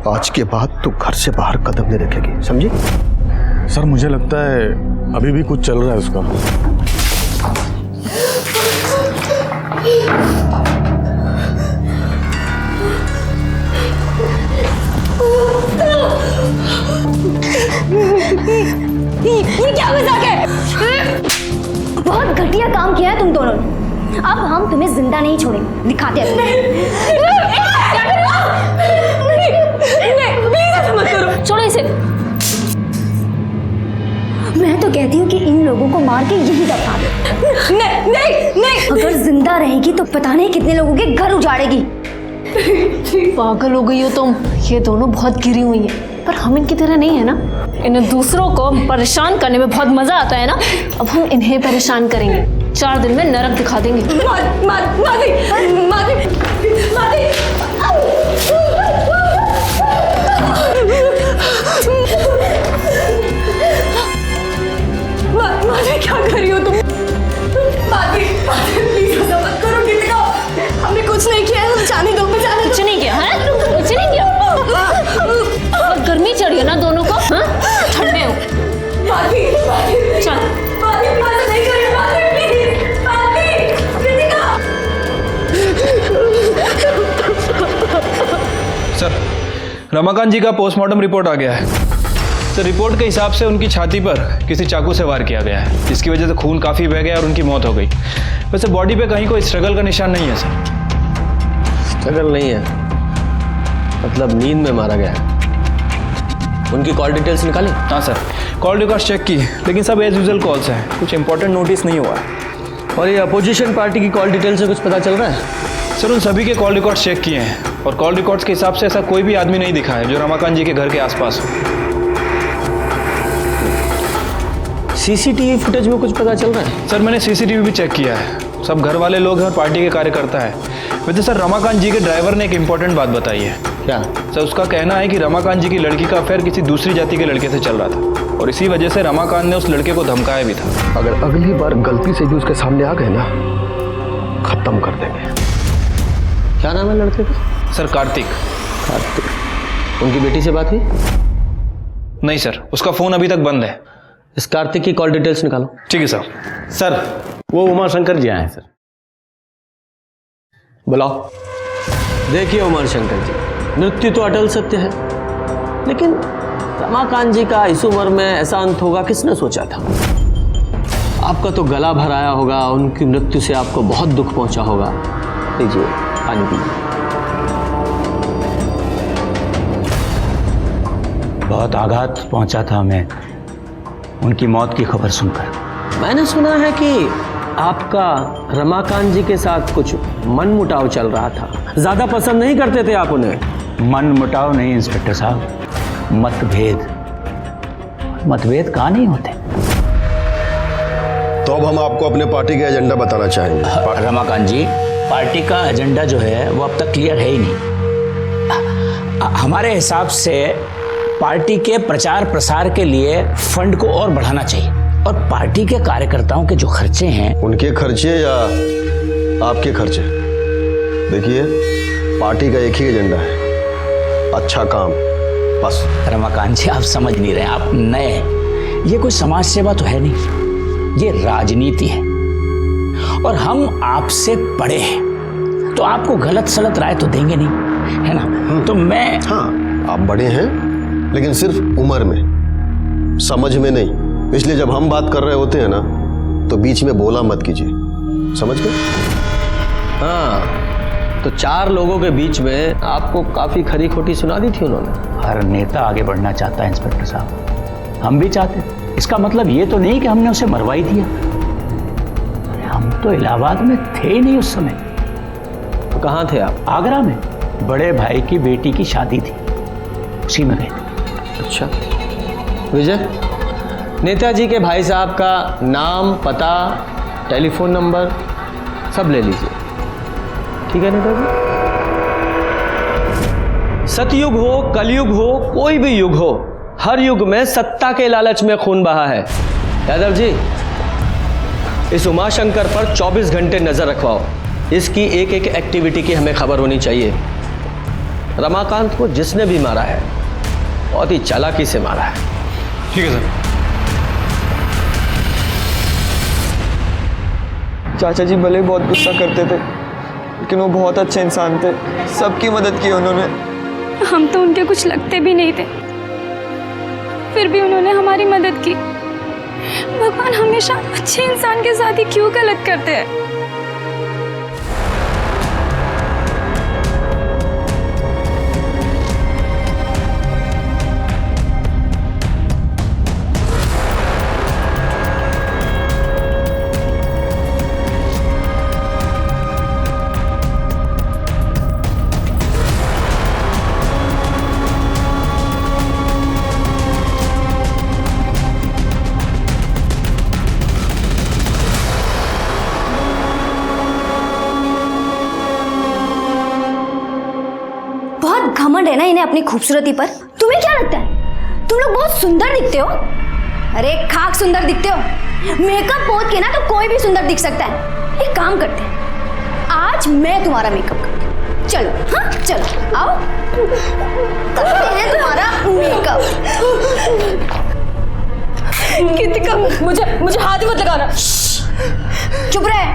आज के बाद तू घर से बाहर कदम नहीं रखेगी, समझी? सर मुझे लगता है अभी भी कुछ चल रहा है उसका। घटिया काम किया है तुम दोनों ने। अब हम तुम्हें जिंदा नहीं छोड़ेंगे, दिखाते हैं छोड़ो इसे। मैं तो कहती हूँ कि इन लोगों को मार के यही दफना दो। नहीं नहीं नहीं, अगर जिंदा रहेगी तो पता नहीं कितने लोगों के घर उजाड़ेगी। पागल हो गई हो तुम। ये दोनों बहुत गिरी हुई हैं, पर हम इनकी तरह नहीं है ना। इन्हें दूसरों को परेशान करने में बहुत मजा आता है ना। अब हम इन्हें परेशान करेंगे, 4 दिन में नरक दिखा देंगे। माधवी क्या कर रही हो तुम? माधवी प्लीज ऐसा मत करो, गीतिका हमने कुछ नहीं किया है, हम जाने दो। कुछ नहीं किया है, कुछ नहीं किया। और गर्मी चढ़ी है ना दोनों को, हाँ? ठंडे हो। माधवी चल माधवी ऐसा नहीं करिए, माधवी प्लीज, माधवी, गीतिका। सर, रमाकांत जी का पोस्टमार्टम रिपोर्ट आ गया है। सर, रिपोर्ट के हिसाब से उनकी छाती पर किसी चाकू से वार किया गया है, जिसकी वजह से खून काफ़ी बह गया और उनकी मौत हो गई। वैसे बॉडी पे कहीं कोई स्ट्रगल का निशान नहीं है सर। स्ट्रगल नहीं है, मतलब नींद में मारा गया है। उनकी कॉल डिटेल्स निकाली? हाँ सर, कॉल रिकॉर्ड्स चेक की, लेकिन सब एज यूजुअल कॉल्स हैं, कुछ इंपॉर्टेंट नोटिस नहीं हुआ है। और ये अपोजिशन पार्टी की कॉल डिटेल से कुछ पता चल रहा है? सर, उन सभी के कॉल रिकॉर्ड्स चेक किए हैं और कॉल रिकॉर्ड्स के हिसाब से ऐसा कोई भी आदमी नहीं दिखा है जो रमाकांत जी के घर के आसपास हो। सीसीटीवी फुटेज में कुछ पता चल रहा है? सर, मैंने सीसीटीवी भी चेक किया है, सब घर वाले लोग हैं और पार्टी के कार्यकर्ता है। वैसे सर, रमाकांत जी के ड्राइवर ने एक इंपॉर्टेंट बात बताई है। क्या? सर, उसका कहना है कि रमाकांत जी की लड़की का अफेयर किसी दूसरी जाति के लड़के से चल रहा था और इसी वजह से रमाकांत ने उस लड़के को धमकाया भी था। अगर अगली बार गलती से भी उसके सामने आ गए ना, खत्म कर देंगे। क्या नाम है लड़के का? सर, कार्तिक। कार्तिक। उनकी बेटी से बात हुई? नहीं सर, उसका फोन अभी तक बंद है। इस कार्तिक की कॉल डिटेल्स निकालो। ठीक है सर। सर, वो उमाशंकर जी आए हैं सर। बुलाओ। देखिए उमाशंकर जी, मृत्यु तो अटल सत्य है, लेकिन रमाकांत जी का इस उम्र में ऐसा अंत होगा किसने सोचा था? आपका तो गला भर आया होगा, उनकी मृत्यु से आपको बहुत दुख पहुंचा होगा। लीजिए पानी पीजिए। बहुत आघात पहुंचा था हमें उनकी मौत की खबर सुनकर। मैंने सुना है कि आपका रमाकांत जी के साथ कुछ मनमुटाव चल रहा था, ज्यादा पसंद नहीं करते थे आप उन्हें। मनमुटाव नहीं इंस्पेक्टर साहब, मतभेद। मतभेद कहाँ नहीं होते। तो अब हम आपको अपने पार्टी का एजेंडा बताना चाहेंगे। रमाकांत जी, पार्टी का एजेंडा जो है वो अब तक क्लियर है ही नहीं। हमारे हिसाब से पार्टी के प्रचार प्रसार के लिए फंड को और बढ़ाना चाहिए और पार्टी के कार्यकर्ताओं के जो खर्चे हैं, उनके खर्चे या आपके खर्चे, देखिए पार्टी का एक ही एजेंडा है, अच्छा काम, बस। रमाकांत जी, आप समझ नहीं रहे, आप नए हैं। ये कोई समाज सेवा तो है नहीं, ये राजनीति है और हम आपसे बड़े हैं, तो आपको गलत सलत राय तो देंगे नहीं, है ना? तो मैं, हाँ, आप बड़े हैं लेकिन सिर्फ उम्र में, समझ में नहीं। इसलिए जब हम बात कर रहे होते हैं ना, तो बीच में बोला मत कीजिए, समझ गए? हाँ, तो 4 लोगों के बीच में आपको काफी खरी खोटी सुना दी थी उन्होंने। हर नेता आगे बढ़ना चाहता है इंस्पेक्टर साहब, हम भी चाहते हैं। इसका मतलब ये तो नहीं कि हमने उसे मरवाई दिया। हम तो इलाहाबाद में थे ही नहीं उस समय। तो कहाँ थे आप? आगरा में, बड़े भाई की बेटी की शादी थी, उसी में गए थे। अच्छा विजय, नेताजी के भाई साहब का नाम, पता, टेलीफोन नंबर सब ले लीजिए, ठीक है नेताजी? सतयुग हो, कलयुग हो, कोई भी युग हो, हर युग में सत्ता के लालच में खून बहा है। यादव जी, इस उमाशंकर पर 24 घंटे नजर रखवाओ। इसकी एक एक एक्टिविटी की हमें खबर होनी चाहिए। रमाकांत को जिसने भी मारा है बहुत ही चालाकी से मारा है। ठीक है सर। चाचा जी भले बहुत गुस्सा करते थे, लेकिन वो बहुत अच्छे इंसान थे, सबकी मदद की उन्होंने। हम तो उनके कुछ लगते भी नहीं थे, फिर भी उन्होंने हमारी मदद की। भगवान हमेशा अच्छे इंसान के साथ ही क्यों गलत करते हैं? घमंड है ना इन्हें अपनी खूबसूरती पर। तुम्हें क्या लगता है तुम लोग बहुत सुंदर दिखते हो? अरे खाक सुंदर दिखते हो। मेकअप पोत के ना तो कोई भी सुंदर दिख सकता है। एक काम करते हैं, आज मैं तुम्हारा मेकअप करती हूँ। चलो, हाँ चलो आओ, करते हैं तुम्हारा मेकअप। कृतिका, मुझे हाथ ही मत लगाना। चुप रहे,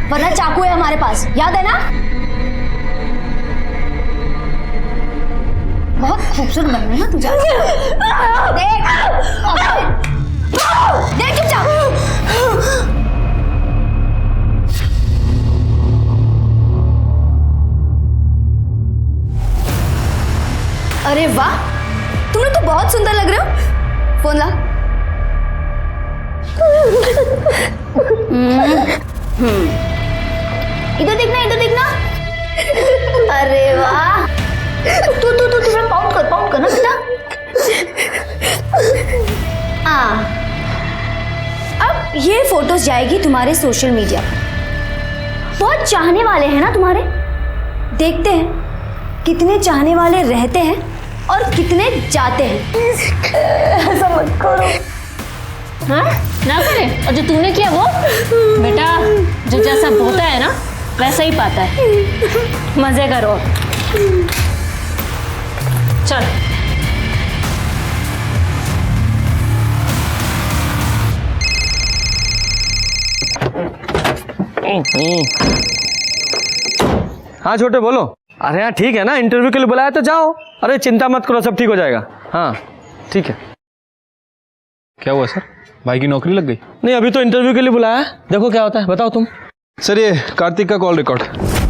वरना चाकू है हमारे पास, याद है ना? बहुत खूबसूरत बन रही है ना तुझे। देख देख चुपचाप। अरे वाह, तुम लोग तो बहुत सुंदर लग रहे हो। फोन ला। इधर देखना, इधर देखना। अरे वाह, तू थोड़ा पाउंड कर ना बेटा। अब ये फोटोज जाएगी तुम्हारे सोशल मीडिया पर। बहुत चाहने वाले हैं ना तुम्हारे। देखते हैं कितने चाहने वाले रहते हैं और कितने जाते हैं। ऐसा मत करो। हाँ ना करे, और जो तूने किया वो बेटा, जो जैसा बोता है ना वैसा ही पाता है। मजे करो, चल। हाँ छोटे बोलो। अरे हाँ ठीक है ना, इंटरव्यू के लिए बुलाया तो जाओ। अरे चिंता मत करो, सब ठीक हो जाएगा। हाँ ठीक है। क्या हुआ सर, भाई की नौकरी लग गई? नहीं, अभी तो इंटरव्यू के लिए बुलाया है, देखो क्या होता है। बताओ तुम। सर ये कार्तिक का कॉल रिकॉर्ड।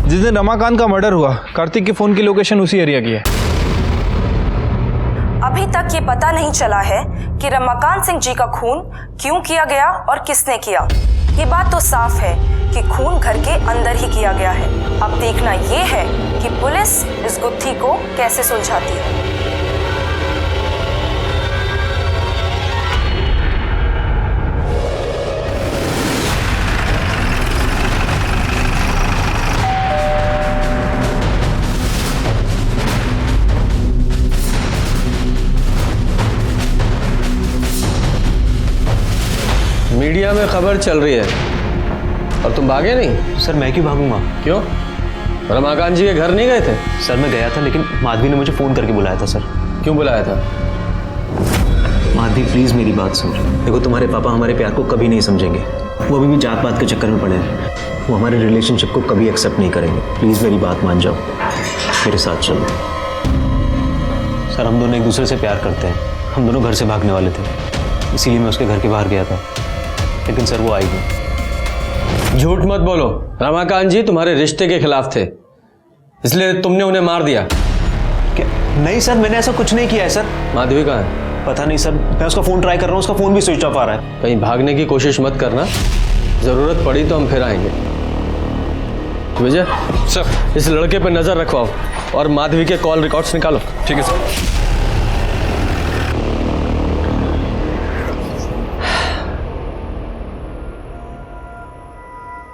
जिस दिन रमाकांत का मर्डर हुआ, कार्तिक के फोन की लोकेशन उसी एरिया की है। अभी तक ये पता नहीं चला है कि रमाकांत सिंह जी का खून क्यों किया गया और किसने किया। ये बात तो साफ है कि खून घर के अंदर ही किया गया है। अब देखना ये है कि पुलिस इस गुत्थी को कैसे सुलझाती है। मीडिया में खबर चल रही है और तुम भागे नहीं? सर मैं क्यों भागूंगा? क्यों? रमाकांत जी के घर नहीं गए थे? सर मैं गया था, लेकिन माधवी ने मुझे फ़ोन करके बुलाया था सर। क्यों बुलाया था? माधवी प्लीज़ मेरी बात सुन। देखो तुम्हारे पापा हमारे प्यार को कभी नहीं समझेंगे। वो अभी भी जात पात के चक्कर में पड़े हैं। वो हमारे रिलेशनशिप को कभी एक्सेप्ट नहीं करेंगे। प्लीज़ मेरी बात मान जाओ, मेरे साथ चलो। सर हम दोनों एक दूसरे से प्यार करते हैं। हम दोनों घर से भागने वाले थे, इसीलिए मैं उसके घर के बाहर गया था, लेकिन सर वो आई नहीं। झूठ मत बोलो। रमाकांत जी तुम्हारे रिश्ते के खिलाफ थे, इसलिए तुमने उन्हें मार दिया। क्या? नहीं सर, मैंने ऐसा कुछ नहीं किया है सर। माधवी कहाँ है? पता नहीं सर, मैं उसका फ़ोन ट्राई कर रहा हूँ, उसका फ़ोन भी स्विच ऑफ आ रहा है। कहीं भागने की कोशिश मत करना, ज़रूरत पड़ी तो हम फिर आएंगे। विजय सर, इस लड़के पर नज़र रखवाओ और माधवी के कॉल रिकॉर्ड्स निकालो। ठीक है सर।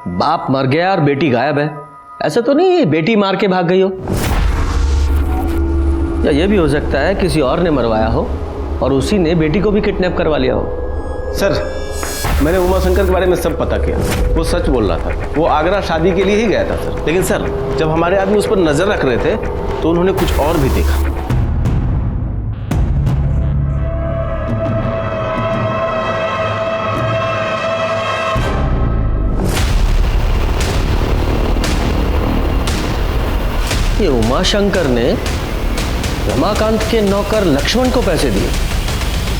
बाप मर गया और बेटी गायब है। ऐसा तो नहीं बेटी मार के भाग गई हो? या ये भी हो सकता है किसी और ने मरवाया हो और उसी ने बेटी को भी किडनैप करवा लिया हो। सर मैंने उमा शंकर के बारे में सब पता किया, वो सच बोल रहा था। वो आगरा शादी के लिए ही गया था सर। लेकिन सर जब हमारे आदमी उस पर नजर रख रहे थे तो उन्होंने कुछ और भी देखा। ये उमा शंकर ने रमाकांत के नौकर लक्ष्मण को पैसे दिए,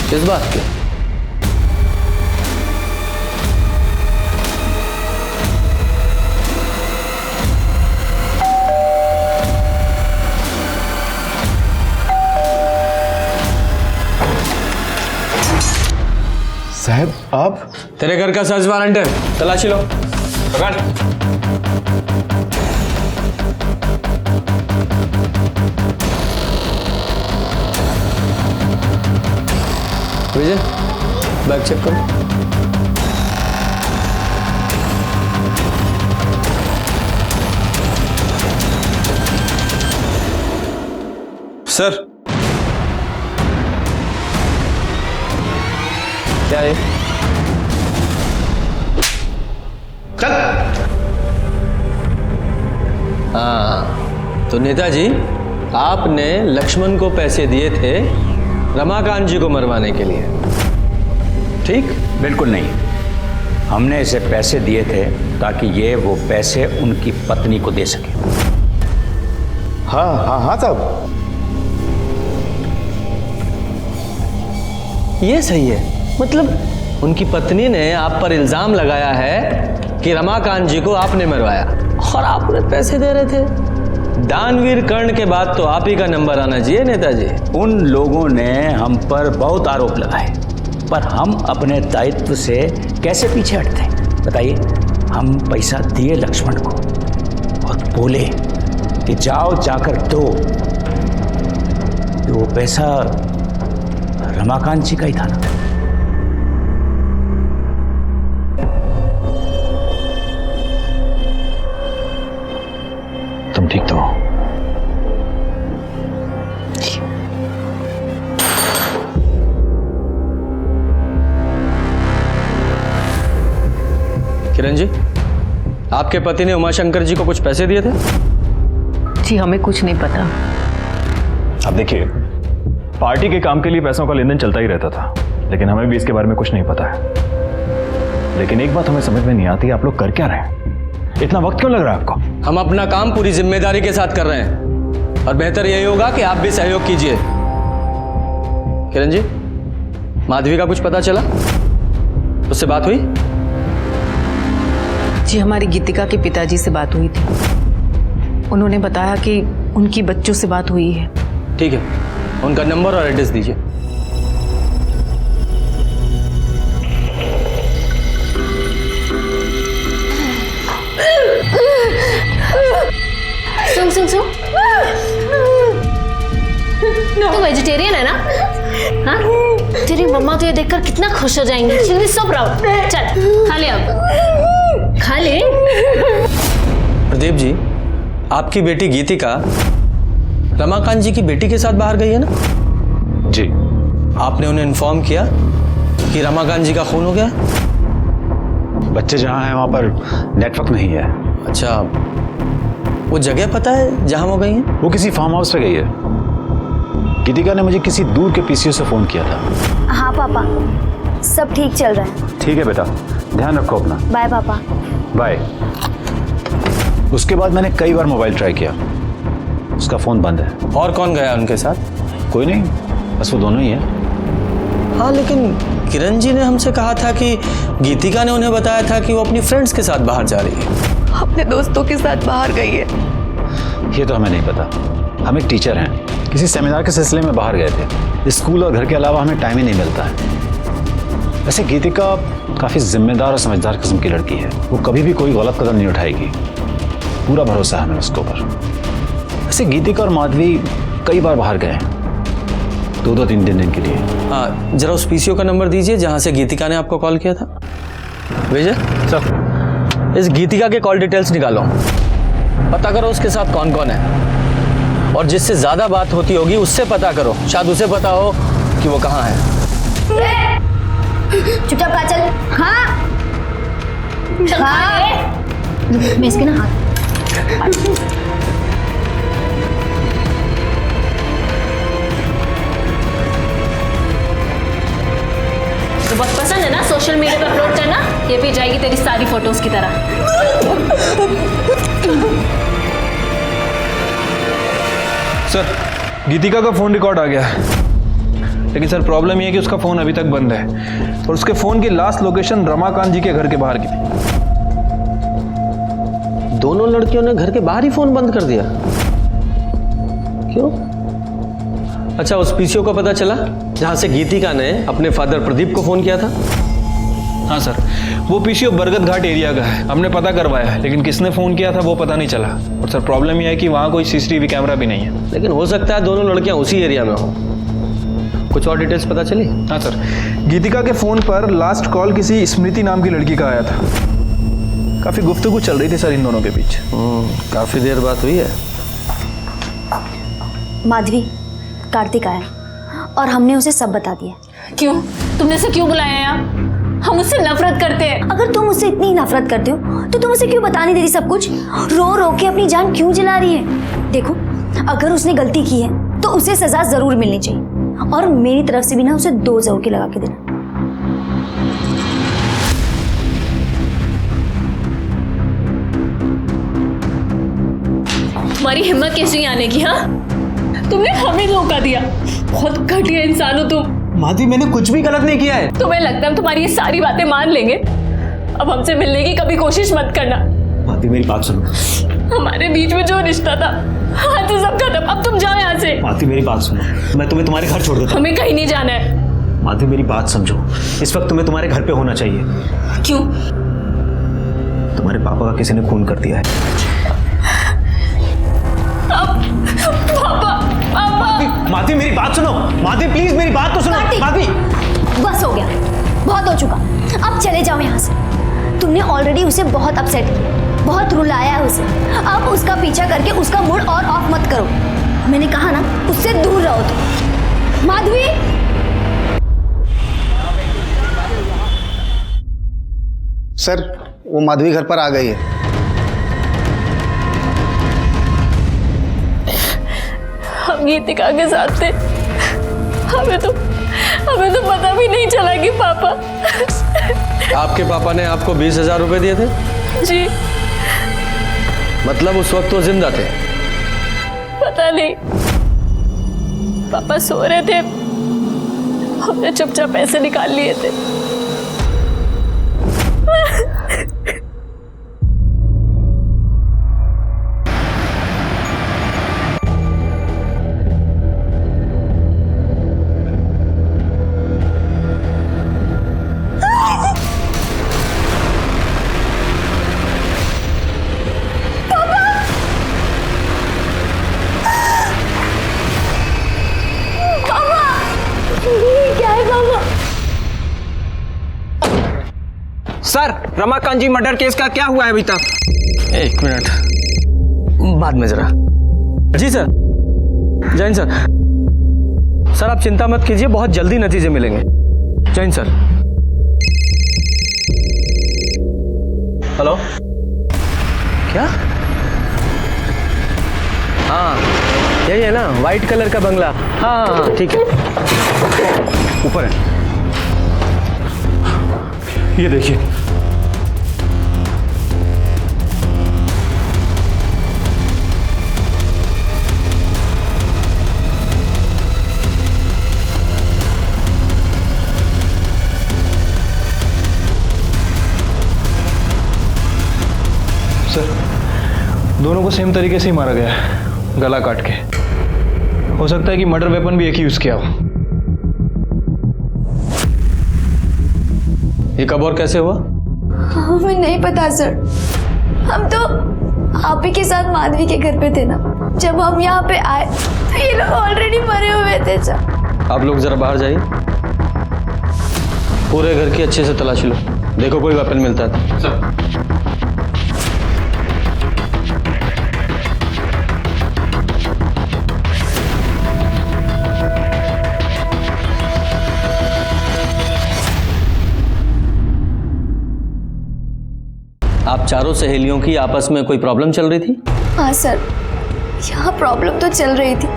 किस बात के? साहब आप? तेरे घर का सर्च वारंट है, तलाशी लो। पकड़। विजय, बैग चेक करो। सर, क्या है? चल। हाँ, तो नेताजी, आपने लक्ष्मण को पैसे दिए थे रमाकांत जी को मरवाने के लिए, ठीक? बिल्कुल नहीं, हमने इसे पैसे दिए थे ताकि ये वो पैसे उनकी पत्नी को दे सके। हाँ हाँ हाँ साहब, ये सही है। मतलब उनकी पत्नी ने आप पर इल्जाम लगाया है कि रमाकांत जी को आपने मरवाया और आप उन्हें पैसे दे रहे थे। दानवीर कर्ण के बाद तो आप ही का नंबर आना चाहिए नेताजी। उन लोगों ने हम पर बहुत आरोप लगाए, पर हम अपने दायित्व से कैसे पीछे हटते? बताइए, हम पैसा दिए लक्ष्मण को और बोले कि जाओ जाकर दो, तो वो पैसा रमाकांत जी का ही था ना। तुम ठीक तो हो? किरण जी, आपके पति ने उमाशंकर जी को कुछ पैसे दिए थे? जी हमें कुछ नहीं पता। अब देखिए, पार्टी के काम के लिए पैसों का लेन देन चलता ही रहता था, लेकिन हमें भी इसके बारे में कुछ नहीं पता है। लेकिन एक बात हमें समझ में नहीं आती, आप लोग कर क्या रहे हैं? इतना वक्त क्यों लग रहा है आपको? हम अपना काम पूरी जिम्मेदारी के साथ कर रहे हैं और बेहतर यही होगा कि आप भी सहयोग कीजिए। किरण जी, माधवी का कुछ पता चला? उससे बात हुई? जी हमारी गीतिका के पिताजी से बात हुई थी, उन्होंने बताया कि उनकी बच्चों से बात हुई है। ठीक है, उनका नंबर और एड्रेस दीजिए। सुन सुन सुन, तू वेजिटेरियन है ना? हाँ, तेरी मम्मा तो ये देखकर कितना खुश हो जाएंगी। She will be so proud. चल खा ले, अब खा ले। प्रदीप जी, आपकी बेटी गीतिका रमाकांत जी की बेटी के साथ बाहर गई है ना? जी। आपने उन्हें इन्फॉर्म किया कि रमाकांत जी का खून हो गया? बच्चे जहाँ हैं वहाँ पर नेटवर्क नहीं है। अच्छा, वो जगह पता है जहाँ वो गई हैं? वो किसी फार्म हाउस पे गई है। गीतिका ने मुझे किसी दूर के पीसीओ से फोन किया था। हाँ पापा, सब ठीक चल रहा है। ठीक है बेटा, ध्यान रखो अपना। बाय पापा। बाय। उसके बाद मैंने कई बार मोबाइल ट्राई किया, उसका फोन बंद है। और कौन गया उनके साथ? कोई नहीं, बस वो दोनों ही है। हाँ, लेकिन किरण जी ने हमसे कहा था कि गीतिका ने उन्हें बताया था कि वो अपनी फ्रेंड्स के साथ बाहर जा रही है। अपने दोस्तों के साथ बाहर गई है। ये तो हमें नहीं पता। हम एक टीचर हैं, किसी सेमिनार के सिलसिले में बाहर गए थे। स्कूल और घर के अलावा हमें टाइम ही नहीं मिलता है। वैसे गीतिका काफ़ी जिम्मेदार और समझदार किस्म की लड़की है, वो कभी भी कोई गलत कदम नहीं उठाएगी। पूरा भरोसा है हमें उसके ऊपर। वैसे गीतिका और माधवी कई बार बाहर गए हैं, 2-3 दिन के लिए। हाँ, जरा उस पीसीओ का नंबर दीजिए जहाँ से गीतिका ने आपको कॉल किया था। विजय सर, इस गीतिका के कॉल डिटेल्स निकालो, पता करो उसके साथ कौन कौन है, और जिससे ज्यादा बात होती होगी उससे पता करो, शायद उसे पता हो कि वो कहाँ है। चुपचाप खा चल। हाँ मैं इसके ना हाथ। तो बहुत पसंद है ना सोशल मीडिया पे अपलोड करना? ये भी जाएगी तेरी सारी फोटोज की तरह। सर, गीतिका का फोन रिकॉर्ड आ गया है, लेकिन सर प्रॉब्लम ये है कि उसका फोन अभी तक बंद है और उसके फोन की लास्ट लोकेशन रमाकांत जी के घर के बाहर की थी। दोनों लड़कियों ने घर के बाहर ही फोन बंद कर दिया? क्यों? अच्छा, उस पीसीओ को पता चला जहां से गीतिका ने अपने फादर प्रदीप को फोन किया था? हाँ सर, वो पीसीओ बरगद घाट एरिया का है। हमने पता करवाया है, लेकिन किसने फ़ोन किया था वो पता नहीं चला। और सर प्रॉब्लम यह है कि वहाँ कोई सीसीटीवी कैमरा भी नहीं है। लेकिन हो सकता है दोनों लड़कियां उसी एरिया में हो। कुछ और डिटेल्स पता चली? हाँ सर, गीतिका के फ़ोन पर लास्ट कॉल किसी स्मृति नाम की लड़की का आया था। काफ़ी गुफ्तगू चल रही थी सर इन दोनों के बीच। काफ़ी देर बात हुई है। माधवी, कार्तिक आया और हमने उसे सब बता दिया। क्यों? तुमने उसे क्यों बुलाया यहाँ? हम उससे नफरत करते हैं। अगर तुम उससे इतनी नफरत करते हो तो तुम उसे क्यों बता नहीं देती सब कुछ? रो रो के अपनी जान क्यों जला रही है? देखो, अगर उसने गलती की है तो उसे सजा जरूर मिलनी चाहिए, और मेरी तरफ से भी ना उसे 2 जरूर के लगा के देना। तुम्हारी हिम्मत कैसी आने की? हाँ, तुमने हमें धोखा दिया। बहुत घटिया इंसान हो तुम। माधवी, मैंने कुछ भी गलत नहीं किया है। तुम्हें लगता है हम तुम्हारी ये सारी बातें मान लेंगे? अब हमसे मिलने की कभी कोशिश मत करना। माधवी मेरी बात सुनो। हमारे बीच में जो रिश्ता था, हाँ तो सब खत्म। अब तुम जाओ यहाँ से। माधवी मेरी बात सुनो, मैं तुम्हें तुम्हारे घर छोड़ देता हूँ। हमें कहीं नहीं जाना है। माधवी मेरी बात समझो, इस वक्त तुम्हें तुम्हारे घर पे होना चाहिए। क्यों? तुम्हारे पापा का किसी ने खून कर दिया है। माधवी मेरी बात सुनो। माधवी प्लीज मेरी बात तो सुनो। माधवी, बस हो गया, बहुत हो चुका। अब चले जाओ यहाँ से। तुमने ऑलरेडी उसे बहुत अपसेट किया, बहुत रुलाया है उसे। अब उसका पीछा करके उसका मूड और ऑफ मत करो। मैंने कहा ना, उससे दूर रहो तुम। माधवी, सर वो माधवी घर पर आ गई है। हम गीतिका के साथ थे। हमें तो पता भी नहीं चला कि पापा। आपके पापा ने आपको 20,000 रुपए दिए थे? जी। मतलब उस वक्त वो जिंदा थे? पता नहीं, पापा सो रहे थे, हमने चुपचाप पैसे निकाल लिए थे। सर, रमाकांत जी मर्डर केस का क्या हुआ है अभी तक? 1 मिनट, बाद में जरा। जी सर, जैन सर। सर आप चिंता मत कीजिए, बहुत जल्दी नतीजे मिलेंगे। जैन सर। हेलो, क्या? हाँ यही है ना, वाइट कलर का बंगला। हाँ हाँ हाँ, ठीक है, ऊपर है। ये देखिए, सर दोनों को सेम तरीके से ही मारा गया है, गला काट के। हो सकता है कि मर्डर वेपन भी एक ही यूज किया हो। ये कब और कैसे हुआ? हमें नहीं पता सर। हम तो आप ही के साथ माधवी के घर पे थे ना। जब हम यहाँ पे आए तो ये लोग ऑलरेडी मरे हुए थे सर। आप लोग जरा बाहर जाइए, पूरे घर की अच्छे से तलाशी लो, देखो कोई वेपन मिलता है। सर। आप चारों सहेलियों की आपस में कोई प्रॉब्लम चल रही थी? हाँ सर, यहाँ प्रॉब्लम तो चल रही थी।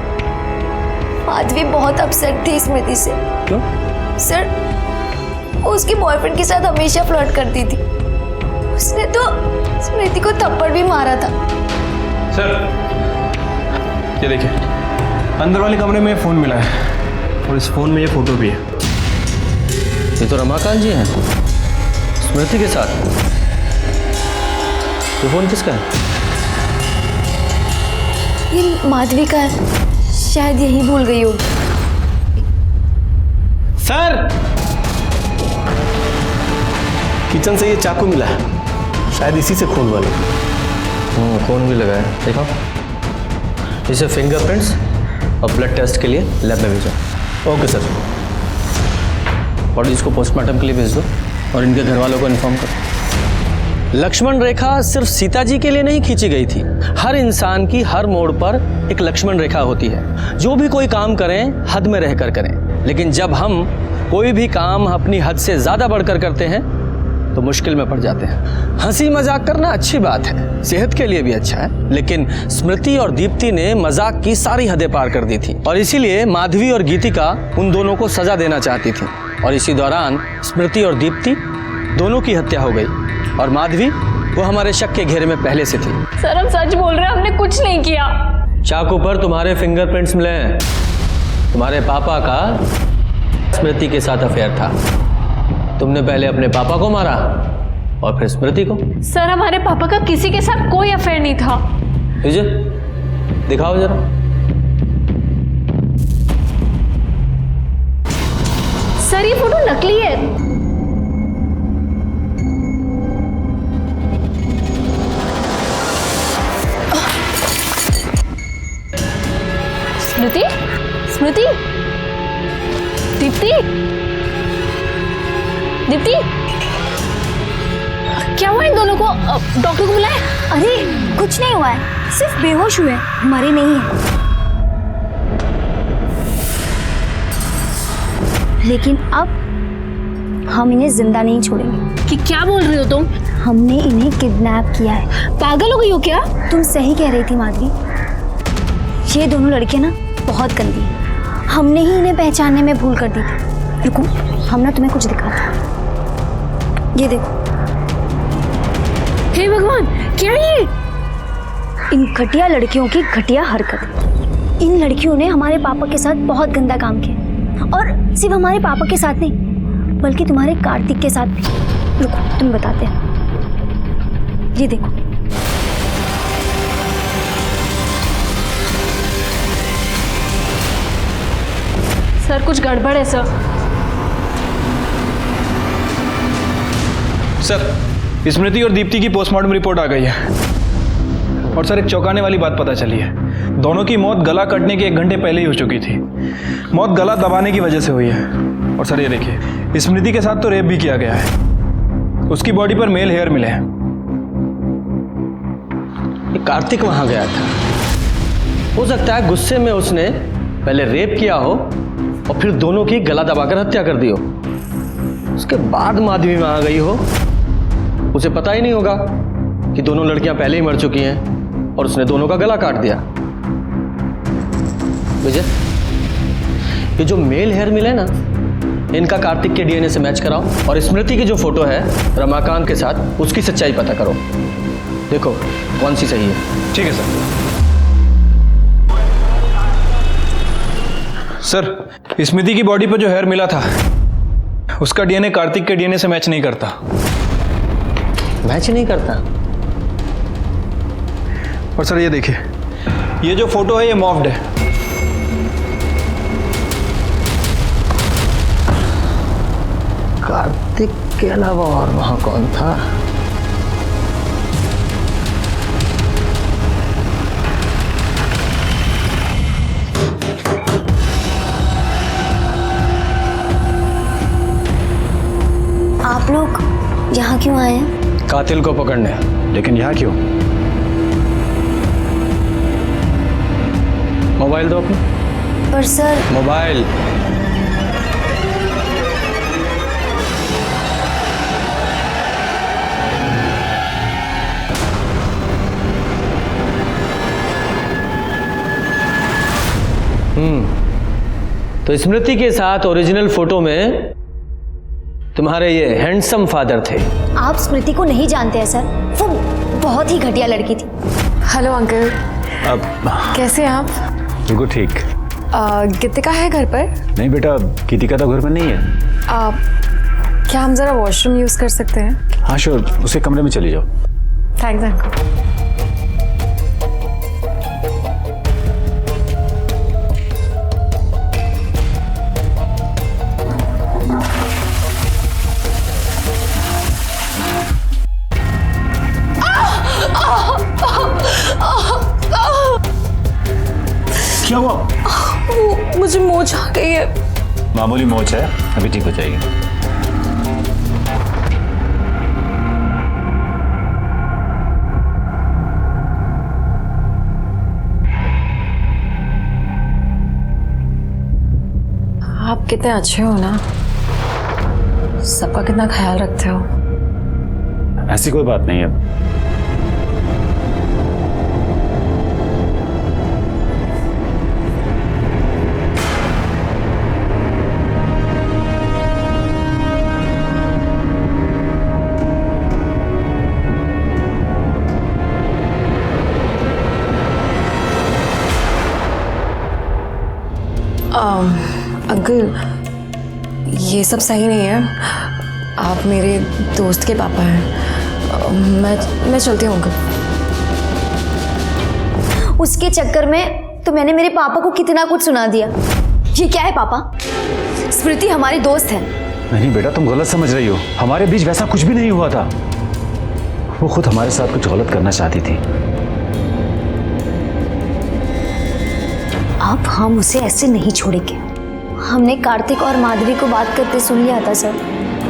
माधवी बहुत अपसेट थी स्मृति से। क्यों? सर, वो उसके बॉयफ्रेंड के साथ हमेशा फ्लर्ट करती थी। उसने तो स्मृति को थप्पड़ भी मारा था। सर ये देखिए, अंदर वाले कमरे में फोन मिला है और इस फोन में ये फोटो भी है। ये तो रमाकांत जी हैं स्मृति के साथ। ये फोन किसका है? ये माधवी का है, शायद यही भूल गई होगी। सर किचन से ये चाकू मिला है, शायद इसी से खून वाला। खून भी लगा है, देखो। इसे फिंगरप्रिंट्स और ब्लड टेस्ट के लिए लैब में भेजो। Okay sir. और इसको पोस्टमार्टम के लिए भेज दो और इनके घर वालों को इन्फॉर्म करो। लक्ष्मण रेखा सिर्फ सीता जी के लिए नहीं खींची गई थी। हर इंसान की हर मोड़ पर एक लक्ष्मण रेखा होती है। जो भी कोई काम करें हद में रहकर करें, लेकिन जब हम कोई भी काम अपनी हद से ज्यादा बढ़कर करते हैं तो मुश्किल में पड़ जाते हैं। हंसी मजाक करना अच्छी बात है, सेहत के लिए भी अच्छा है, लेकिन स्मृति और दीप्ति ने मजाक की सारी हदें पार कर दी थी और इसीलिए माधवी और गीतिका उन दोनों को सजा देना चाहती थी। और इसी दौरान स्मृति और दीप्ति दोनों की हत्या हो गई और माधवी वो हमारे शक के घेरे में पहले से थी। सर हम सच बोल रहे हैं, हमने कुछ नहीं किया। चाकू पर तुम्हारे फिंगरप्रिंट्स मिले हैं। तुम्हारे पापा का स्मृति के साथ अफेयर था। तुमने पहले अपने पापा को मारा और फिर स्मृति को। सर हमारे पापा का किसी के साथ कोई अफेयर नहीं था। विजय दिखाओ जरा। सर ये फोटो नकली है। स्मृति, स्मृति, दीप्ति, दीप्ति, क्या हुआ इन दोनों को? डॉक्टर को बुलाए? अरे कुछ नहीं हुआ है, सिर्फ बेहोश हुए, मरे नहीं है। लेकिन अब हम इन्हें जिंदा नहीं छोड़ेंगे। कि क्या बोल रही हो तुम? हमने इन्हें किडनैप किया है। पागल हो गई हो क्या? तुम सही कह रही थी माधवी, ये दोनों लड़कियां ना बहुत गंदी हैं। हमने ही इन्हें पहचानने में भूल कर दी थी। रुको, हम ना तुम्हें कुछ दिखाते हैं। ये देखो। हे भगवान, क्या ये? इन घटिया लड़कियों की घटिया हरकत। इन लड़कियों ने हमारे पापा के साथ बहुत गंदा काम किया, और सिर्फ हमारे पापा के साथ नहीं बल्कि तुम्हारे कार्तिक के साथ भी। रुको तुम्हें बताते हैं। ये देखो। सर कुछ गड़बड़ है सर। सर स्मृति और दीप्ति की पोस्टमार्टम रिपोर्ट आ गई है और सर एक चौंकाने वाली बात पता चली है। दोनों की मौत गला कटने के 1 घंटे पहले ही हो चुकी थी। मौत गला दबाने की वजह से हुई है। और सर ये देखिए, स्मृति के साथ तो रेप भी किया गया है। उसकी बॉडी पर मेल हेयर मिले हैं। कार्तिक वहां गया था, हो सकता है गुस्से में उसने पहले रेप किया हो और फिर दोनों की गला दबाकर हत्या कर दी हो। उसके बाद माधवी वहां गई हो, उसे पता ही नहीं होगा कि दोनों लड़कियां पहले ही मर चुकी हैं और उसने दोनों का गला काट दिया। विजय, ये जो मेल हेयर मिले ना, इनका कार्तिक के डीएनए से मैच कराओ और स्मृति की जो फोटो है रमाकांत के साथ, उसकी सच्चाई पता करो। देखो कौन सी सही है। ठीक है सर। सर स्मृति की बॉडी पर जो हेयर मिला था उसका डीएनए कार्तिक के डीएनए से मैच नहीं करता। मैच नहीं करता? और सर ये देखिए, ये जो फोटो है ये मॉफ्ड है। कार्तिक के अलावा और वहां कौन था? आप लोग यहाँ क्यों आए हैं? कातिल को पकड़ने। लेकिन यहाँ क्यों? मोबाइल दो अपने। पर सर। मोबाइल। तो स्मृति के साथ ओरिजिनल फोटो में तुम्हारे ये हैंडसम फादर थे। आप स्मृति को नहीं जानते हैं सर, वो बहुत ही घटिया लड़की थी। Hello uncle. अब कैसे हैं आप? बिल्कुल ठीक। गीतिका है घर पर? नहीं बेटा, गीतिका तो घर में नहीं है। क्या हम जरा वॉशरूम यूज कर सकते हैं? हाँ श्योर, उसके कमरे में चली जाओ। Thanks uncle. मुझे मोच आ गई है। मामूली मोच है, अभी ठीक हो जाएगी। आप कितने अच्छे हो ना, सबका कितना ख्याल रखते हो। ऐसी कोई बात नहीं है। अंकल ये सब सही नहीं है, आप मेरे दोस्त के पापा हैं। मैं चलती हूँ अंकल। उसके चक्कर में तो मैंने मेरे पापा को कितना कुछ सुना दिया। ये क्या है पापा? स्मृति हमारी दोस्त है। नहीं बेटा, तुम गलत समझ रही हो। हमारे बीच वैसा कुछ भी नहीं हुआ था। वो खुद हमारे साथ कुछ गलत करना चाहती थी। अब हम उसे ऐसे नहीं छोड़ेंगे। हमने कार्तिक और माधवी को बात करते सुन लिया था सर।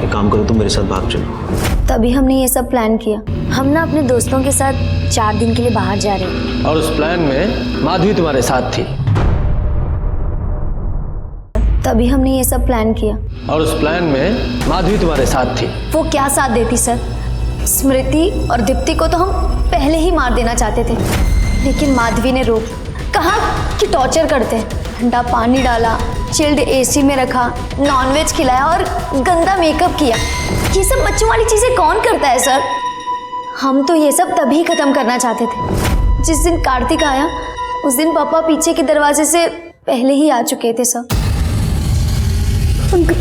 एक काम करो, तुम मेरे साथ भाग चलो। तभी हमने ये सब प्लान किया। हम ना अपने दोस्तों के साथ 4 दिन के लिए बाहर जा रहे हैं। और उस प्लान में माधवी तुम्हारे साथ थी। तभी हमने ये सब प्लान किया। और उस प्लान में माधवी तुम्हारे साथ थी। वो क्या साथ देती सर? स्मृति और दीप्ति को तो हम पहले ही मार देना चाहते थे, लेकिन माधवी ने रोक, कहा कि टॉर्चर करते हैं। ठंडा पानी डाला, चिल्ड एसी में रखा, नॉनवेज खिलाया और गंदा मेकअप किया। ये सब बच्चों वाली चीजें कौन करता है सर? हम तो ये सब तभी खत्म करना चाहते थे जिस दिन कार्तिक आया। उस दिन पापा पीछे के दरवाजे से पहले ही आ चुके थे सर। अंकल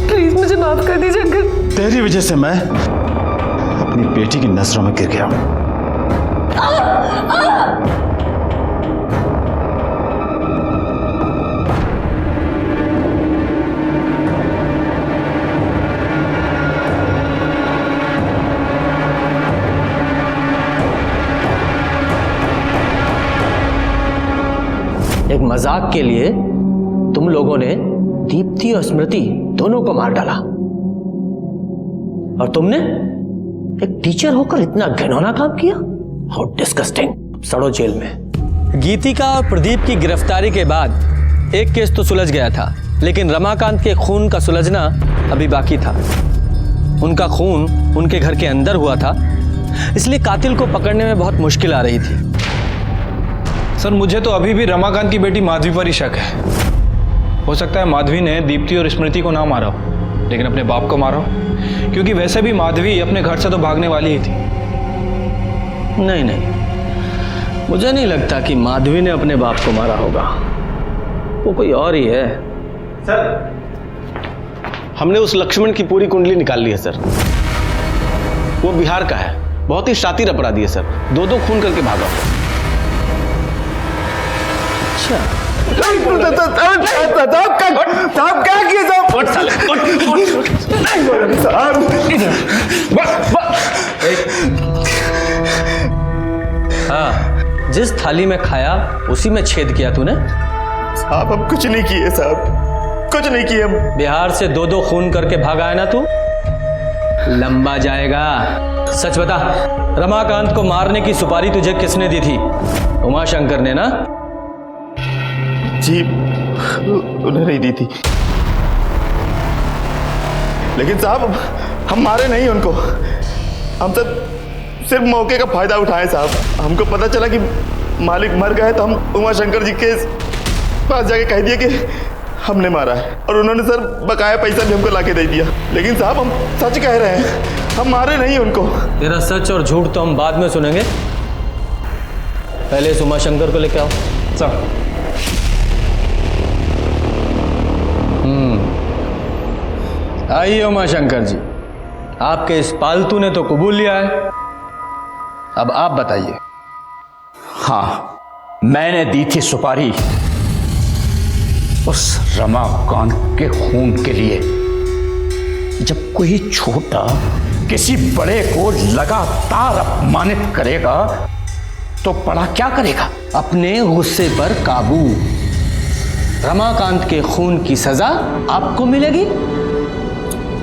प्लीज मुझे माफ कर दीजिए अंकल। तेरी वजह से मैं अपनी बेटी की नजरों में गिर गया हूं। एक मजाक के लिए तुम लोगों ने दीप्ति और स्मृति दोनों को मार डाला, और तुमने एक टीचर होकर इतना घिनौना काम किया। How disgusting. सड़ो जेल में। गीतिका और प्रदीप की गिरफ्तारी के बाद एक केस तो सुलझ गया था, लेकिन रमाकांत के खून का सुलझना अभी बाकी था। उनका खून उनके घर के अंदर हुआ था, इसलिए कातिल को पकड़ने में बहुत मुश्किल आ रही थी। सर मुझे तो अभी भी रमाकांत की बेटी माधवी पर ही शक है। हो सकता है माधवी ने दीप्ति और स्मृति को ना मारा हो, लेकिन अपने बाप को मारा हो, क्योंकि वैसे भी माधवी अपने घर से तो भागने वाली ही थी। नहीं नहीं, मुझे नहीं लगता कि माधवी ने अपने बाप को मारा होगा। वो कोई और ही है। सर हमने उस लक्ष्मण की पूरी कुंडली निकाल ली है सर। वो बिहार का है, बहुत ही शातिर अपराधी है सर। 2-2 खून करके भागा। साहब क्या किए हाँ, जिस थाली में खाया उसी में छेद किया तूने। साहब हम कुछ नहीं किए साहब, कुछ नहीं किए। बिहार से 2-2 खून करके भागा है ना तू, लंबा जाएगा। सच बता, रमाकांत को मारने की सुपारी तुझे किसने दी थी? उमाशंकर ने ना? जी उन्हें नहीं दी थी, लेकिन साहब हम मारे नहीं उनको। हम तो सिर्फ मौके का फायदा उठाए साहब। हमको पता चला कि मालिक मर गए तो हम उमाशंकर जी के पास जाके कह दिया कि हमने मारा है, और उन्होंने सर बकाया पैसा भी हमको लाके दे दिया। लेकिन साहब हम सच कह रहे हैं, हम मारे नहीं उनको। तेरा सच और झूठ तो हम बाद में सुनेंगे, पहले इस उमाशंकर को लेके आओ। सर आइए उमाशंकर जी, आपके इस पालतू ने तो कबूल लिया है, अब आप बताइए। हाँ, मैंने दी थी सुपारी उस रमाकांत के खून के लिए। जब कोई छोटा किसी बड़े को लगातार अपमानित करेगा तो बड़ा क्या करेगा? अपने गुस्से पर काबू। रमाकांत के खून की सजा आपको मिलेगी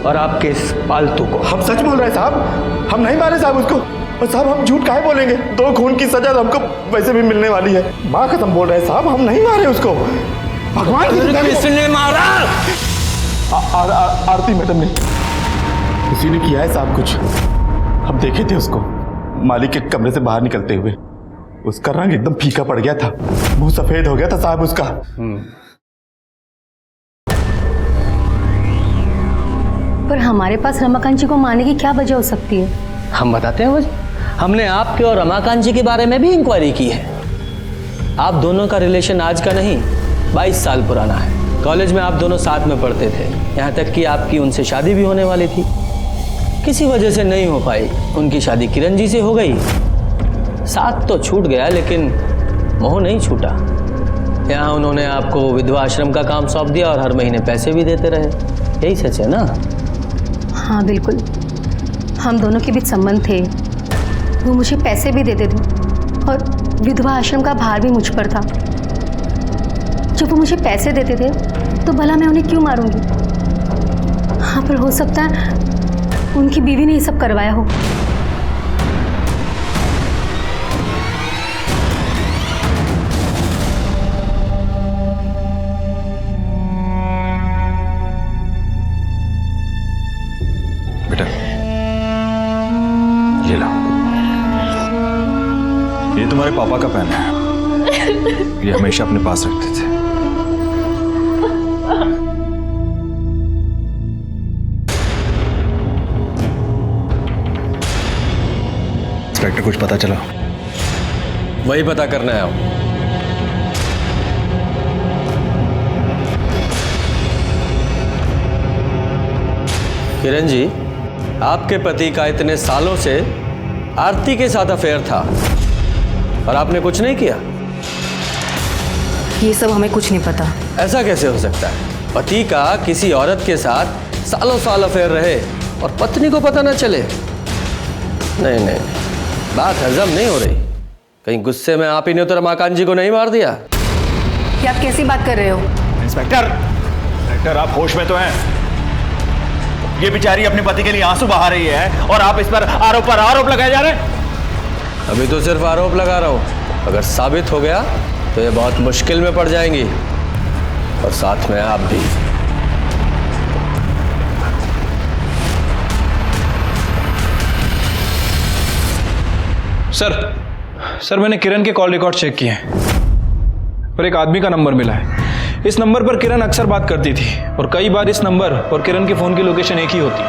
और आपके इस पालतू को। हम सच बोल रहे हैं साहब, हम नहीं मारे साहब उसको। और साहब हम झूठ काहे बोलेंगे? 2 खून की सजा तो हमको वैसे भी मिलने वाली है। माँ कसम बोल रहे हैं साहब, हम नहीं मारे उसको। भगवान किसने मारा? आरती मैडम ने, उसी ने किया है साहब कुछ। हम देखे थे उसको मालिक के कमरे से बाहर निकलते हुए। उसका रंग एकदम फीका पड़ गया था, मुंह सफेद हो गया था साहब उसका। पर हमारे पास रमाकांत जी को मारने की क्या वजह हो सकती है? हम बताते हैं वजह। हमने आपके और रमाकांत जी के बारे में भी इंक्वायरी की है। आप दोनों का रिलेशन आज का नहीं 22 साल पुराना है। कॉलेज में आप दोनों साथ में पढ़ते थे, यहाँ तक कि आपकी उनसे शादी भी होने वाली थी। किसी वजह से नहीं हो पाई। उनकी शादी किरण जी से हो गई। साथ तो छूट गया लेकिन मोह नहीं छूटा। यहाँ उन्होंने आपको विधवा आश्रम का काम सौंप दिया और हर महीने पैसे भी देते रहे। यही सच है ना? हाँ बिल्कुल, हम दोनों के बीच संबंध थे। वो मुझे पैसे भी देते थे और विधवा आश्रम का भार भी मुझ पर था। जब वो मुझे पैसे देते थे तो भला मैं उन्हें क्यों मारूंगी? हाँ, पर हो सकता है उनकी बीवी ने ये सब करवाया हो। बेटा ये लो, ये तुम्हारे पापा का पेन है। ये हमेशा अपने पास रखते थे। इंस्पेक्टर, कुछ पता चला? वही पता करना है। किरण जी, आपके पति का इतने सालों से आरती के साथ अफेयर था और आपने कुछ नहीं किया? ये सब हमें कुछ नहीं पता। ऐसा कैसे हो सकता है? पति का किसी औरत के साथ सालों साल अफेयर रहे और पत्नी को पता न चले? नहीं नहीं, बात हजम नहीं हो रही। कहीं गुस्से में आप ही ने तो रमाकांत जी को नहीं मार दिया? क्या आप कैसी बात कर रहे हो? इंस्पेक्टर आप होश में तो हैं? ये बेचारी अपने पति के लिए आंसू बहा रही है और आप इस पर आरोप लगाए जा रहे हैं। अभी तो सिर्फ आरोप लगा रहा हूं, अगर साबित हो गया तो ये बहुत मुश्किल में पड़ जाएंगी और साथ में आप भी। सर मैंने किरण के कॉल रिकॉर्ड चेक किए हैं और एक आदमी का नंबर मिला है। इस नंबर पर किरण अक्सर बात करती थी और कई बार इस नंबर और किरण के फोन की लोकेशन एक ही होती।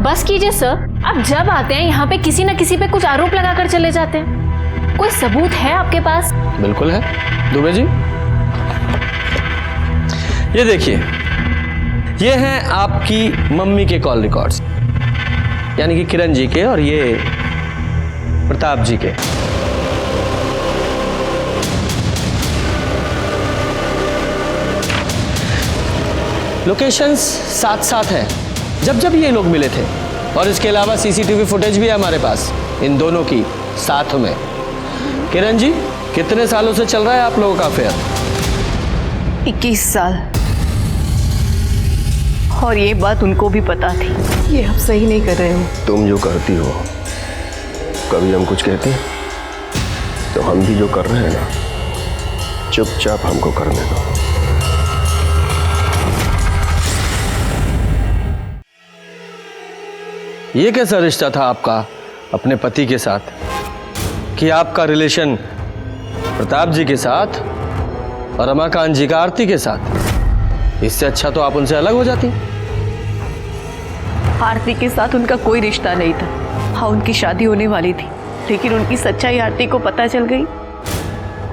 बस कीजिए सर, आप जब आते हैं यहाँ पे किसी न किसी पे कुछ आरोप लगाकर चले जाते हैं। कोई सबूत है आपके पास? बिल्कुल है दुबे जी। ये देखिए, ये हैं आपकी मम्मी के कॉल रिकॉर्ड्स, यानी कि किरण जी के और ये प्रताप जी के। लोकेशंस साथ साथ हैं जब जब ये लोग मिले थे, और इसके अलावा सीसीटीवी फुटेज भी है हमारे पास इन दोनों की साथ में। किरण जी, कितने सालों से चल रहा है आप लोगों का अफेयर? 21 साल। और ये बात उनको भी पता थी। ये आप सही नहीं कर रहे हो। तुम जो करती हो, कभी हम कुछ कहते हैं तो हम भी जो कर रहे हैं ना, चुपचाप हमको करने दो। ये कैसा रिश्ता था आपका अपने पति के साथ कि आपका रिलेशन प्रताप जी के साथ और रमाकांत जी का आरती के साथ? इससे अच्छा तो आप उनसे अलग हो जाती। आरती के साथ उनका कोई रिश्ता नहीं था। हाँ, उनकी शादी होने वाली थी, लेकिन उनकी सच्चाई आरती को पता चल गई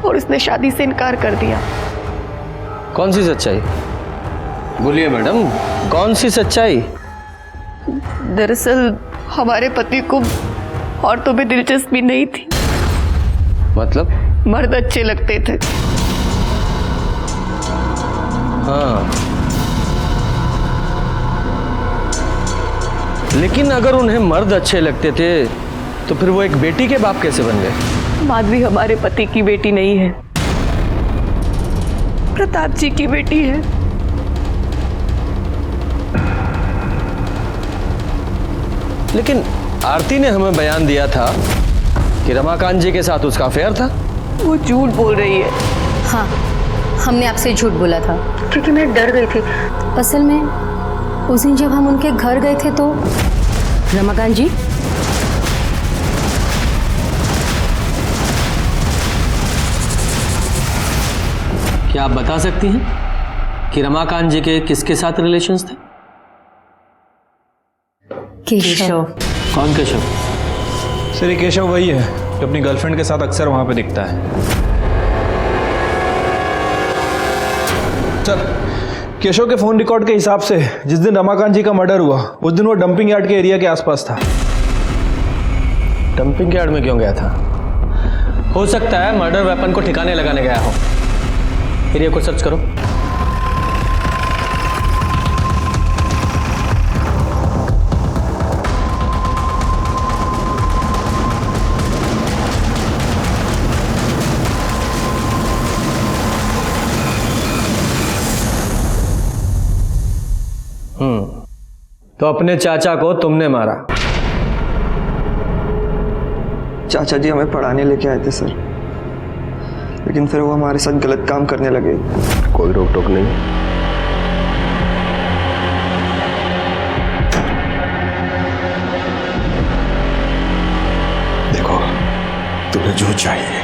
और उसने शादी से इनकार कर दिया। कौन सी सच्चाई? बोलिए मैडम, कौन सी सच्चाई? दरअसल हमारे पति को औरतों में दिलचस्पी नहीं थी। मतलब? मर्द अच्छे लगते थे। हाँ, लेकिन अगर उन्हें मर्द अच्छे लगते थे तो फिर वो एक बेटी के बाप कैसे बन गए? माधवी हमारे पति की बेटी नहीं है। प्रताप जी की बेटी है। लेकिन आरती ने हमें बयान दिया था कि रमाकांत जी के साथ उसका अफेयर था। वो झूठ बोल रही है। हाँ, हमने आपसे झूठ बोला था क्योंकि मैं डर गई थी। असल में उस दिन जब हम उनके घर गए थे तो रमाकांत जी, क्या आप बता सकती हैं कि रमाकांत जी के किसके साथ रिलेशंस थे? केशव। कौन केशव? सर ये केशव वही है जो अपनी गर्लफ्रेंड के साथ अक्सर वहां पे दिखता है। सर केशव के फोन रिकॉर्ड के हिसाब से जिस दिन रमाकांत जी का मर्डर हुआ उस दिन वो डंपिंग यार्ड के एरिया के आसपास था। डंपिंग यार्ड में क्यों गया था? हो सकता है मर्डर वेपन को ठिकाने लगाने गया हो। एरिया को सर्च करो। तो अपने चाचा को तुमने मारा? चाचा जी हमें पढ़ाने लेके आए थे सर, लेकिन फिर वो हमारे साथ गलत काम करने लगे। कोई रोक टोक नहीं। देखो, तुम्हें जो चाहिए,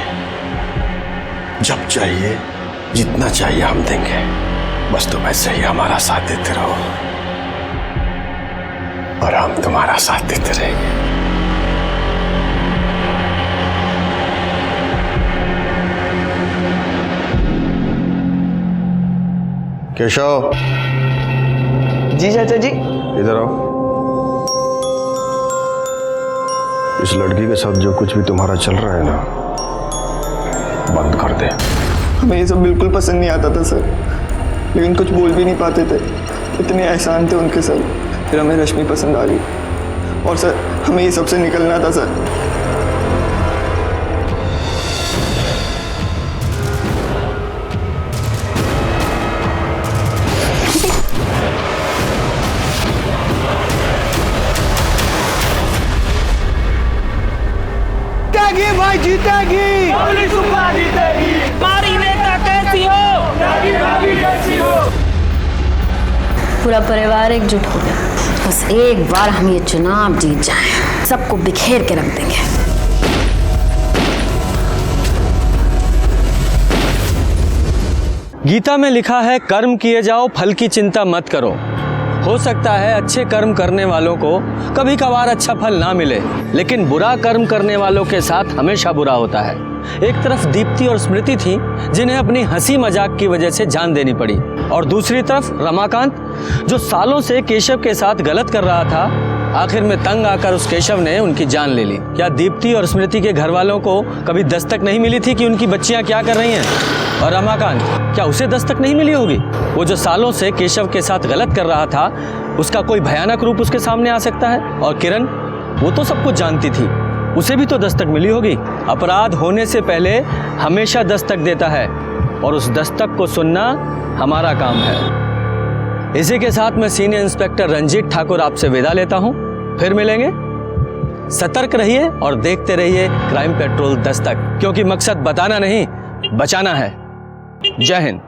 जब चाहिए, जितना चाहिए हम देंगे। बस तुम ऐसे ही हमारा साथ देते रहो और हम तुम्हारा साथ देते रहेंगे। केशव। जी चाचा जी। इधर आओ। इस लड़की के साथ जो कुछ भी तुम्हारा चल रहा है ना, बंद कर दे। हमें ये सब बिल्कुल पसंद नहीं आता था सर, लेकिन कुछ बोल भी नहीं पाते थे। इतने एहसान थे उनके सर। फिर हमें रश्मि पसंद आ गई और सर हमें ये सबसे निकलना था सर। जीतेगी भाई, जीतेगी। जीतेगी। हमारी नेता कैसी हो? कैसी हो? पूरा परिवार एकजुट हो गया। बस एक बार हम ये चुनाव जीत जाएं, सबको बिखेर के रख देंगे। गीता में लिखा है, कर्म किए जाओ, फल की चिंता मत करो। हो सकता है अच्छे कर्म करने वालों को कभी कभार अच्छा फल ना मिले, लेकिन बुरा कर्म करने वालों के साथ हमेशा बुरा होता है। एक तरफ दीप्ति और स्मृति थी जिन्हें अपनी हंसी मजाक की वजह से जान देनी पड़ी, और दूसरी तरफ रमाकांत जो सालों से केशव के साथ गलत कर रहा था, आखिर में तंग आकर उस केशव ने उनकी जान ले ली। क्या दीप्ति और स्मृति के घर वालों को कभी दस्तक नहीं मिली थी कि उनकी बच्चियां क्या कर रही हैं? और रमाकांत, क्या उसे दस्तक नहीं मिली होगी? वो जो सालों से केशव के साथ गलत कर रहा था, उसका कोई भयानक रूप उसके सामने आ सकता है। और किरण, वो तो सब कुछ जानती थी, उसे भी तो दस्तक मिली होगी। अपराध होने से पहले हमेशा दस्तक देता है, और उस दस्तक को सुनना हमारा काम है। इसी के साथ मैं सीनियर इंस्पेक्टर रंजीत ठाकुर आपसे विदा लेता हूं। फिर मिलेंगे। सतर्क रहिए और देखते रहिए क्राइम पेट्रोल दस्तक, क्योंकि मकसद बताना नहीं, बचाना है। जय हिंद।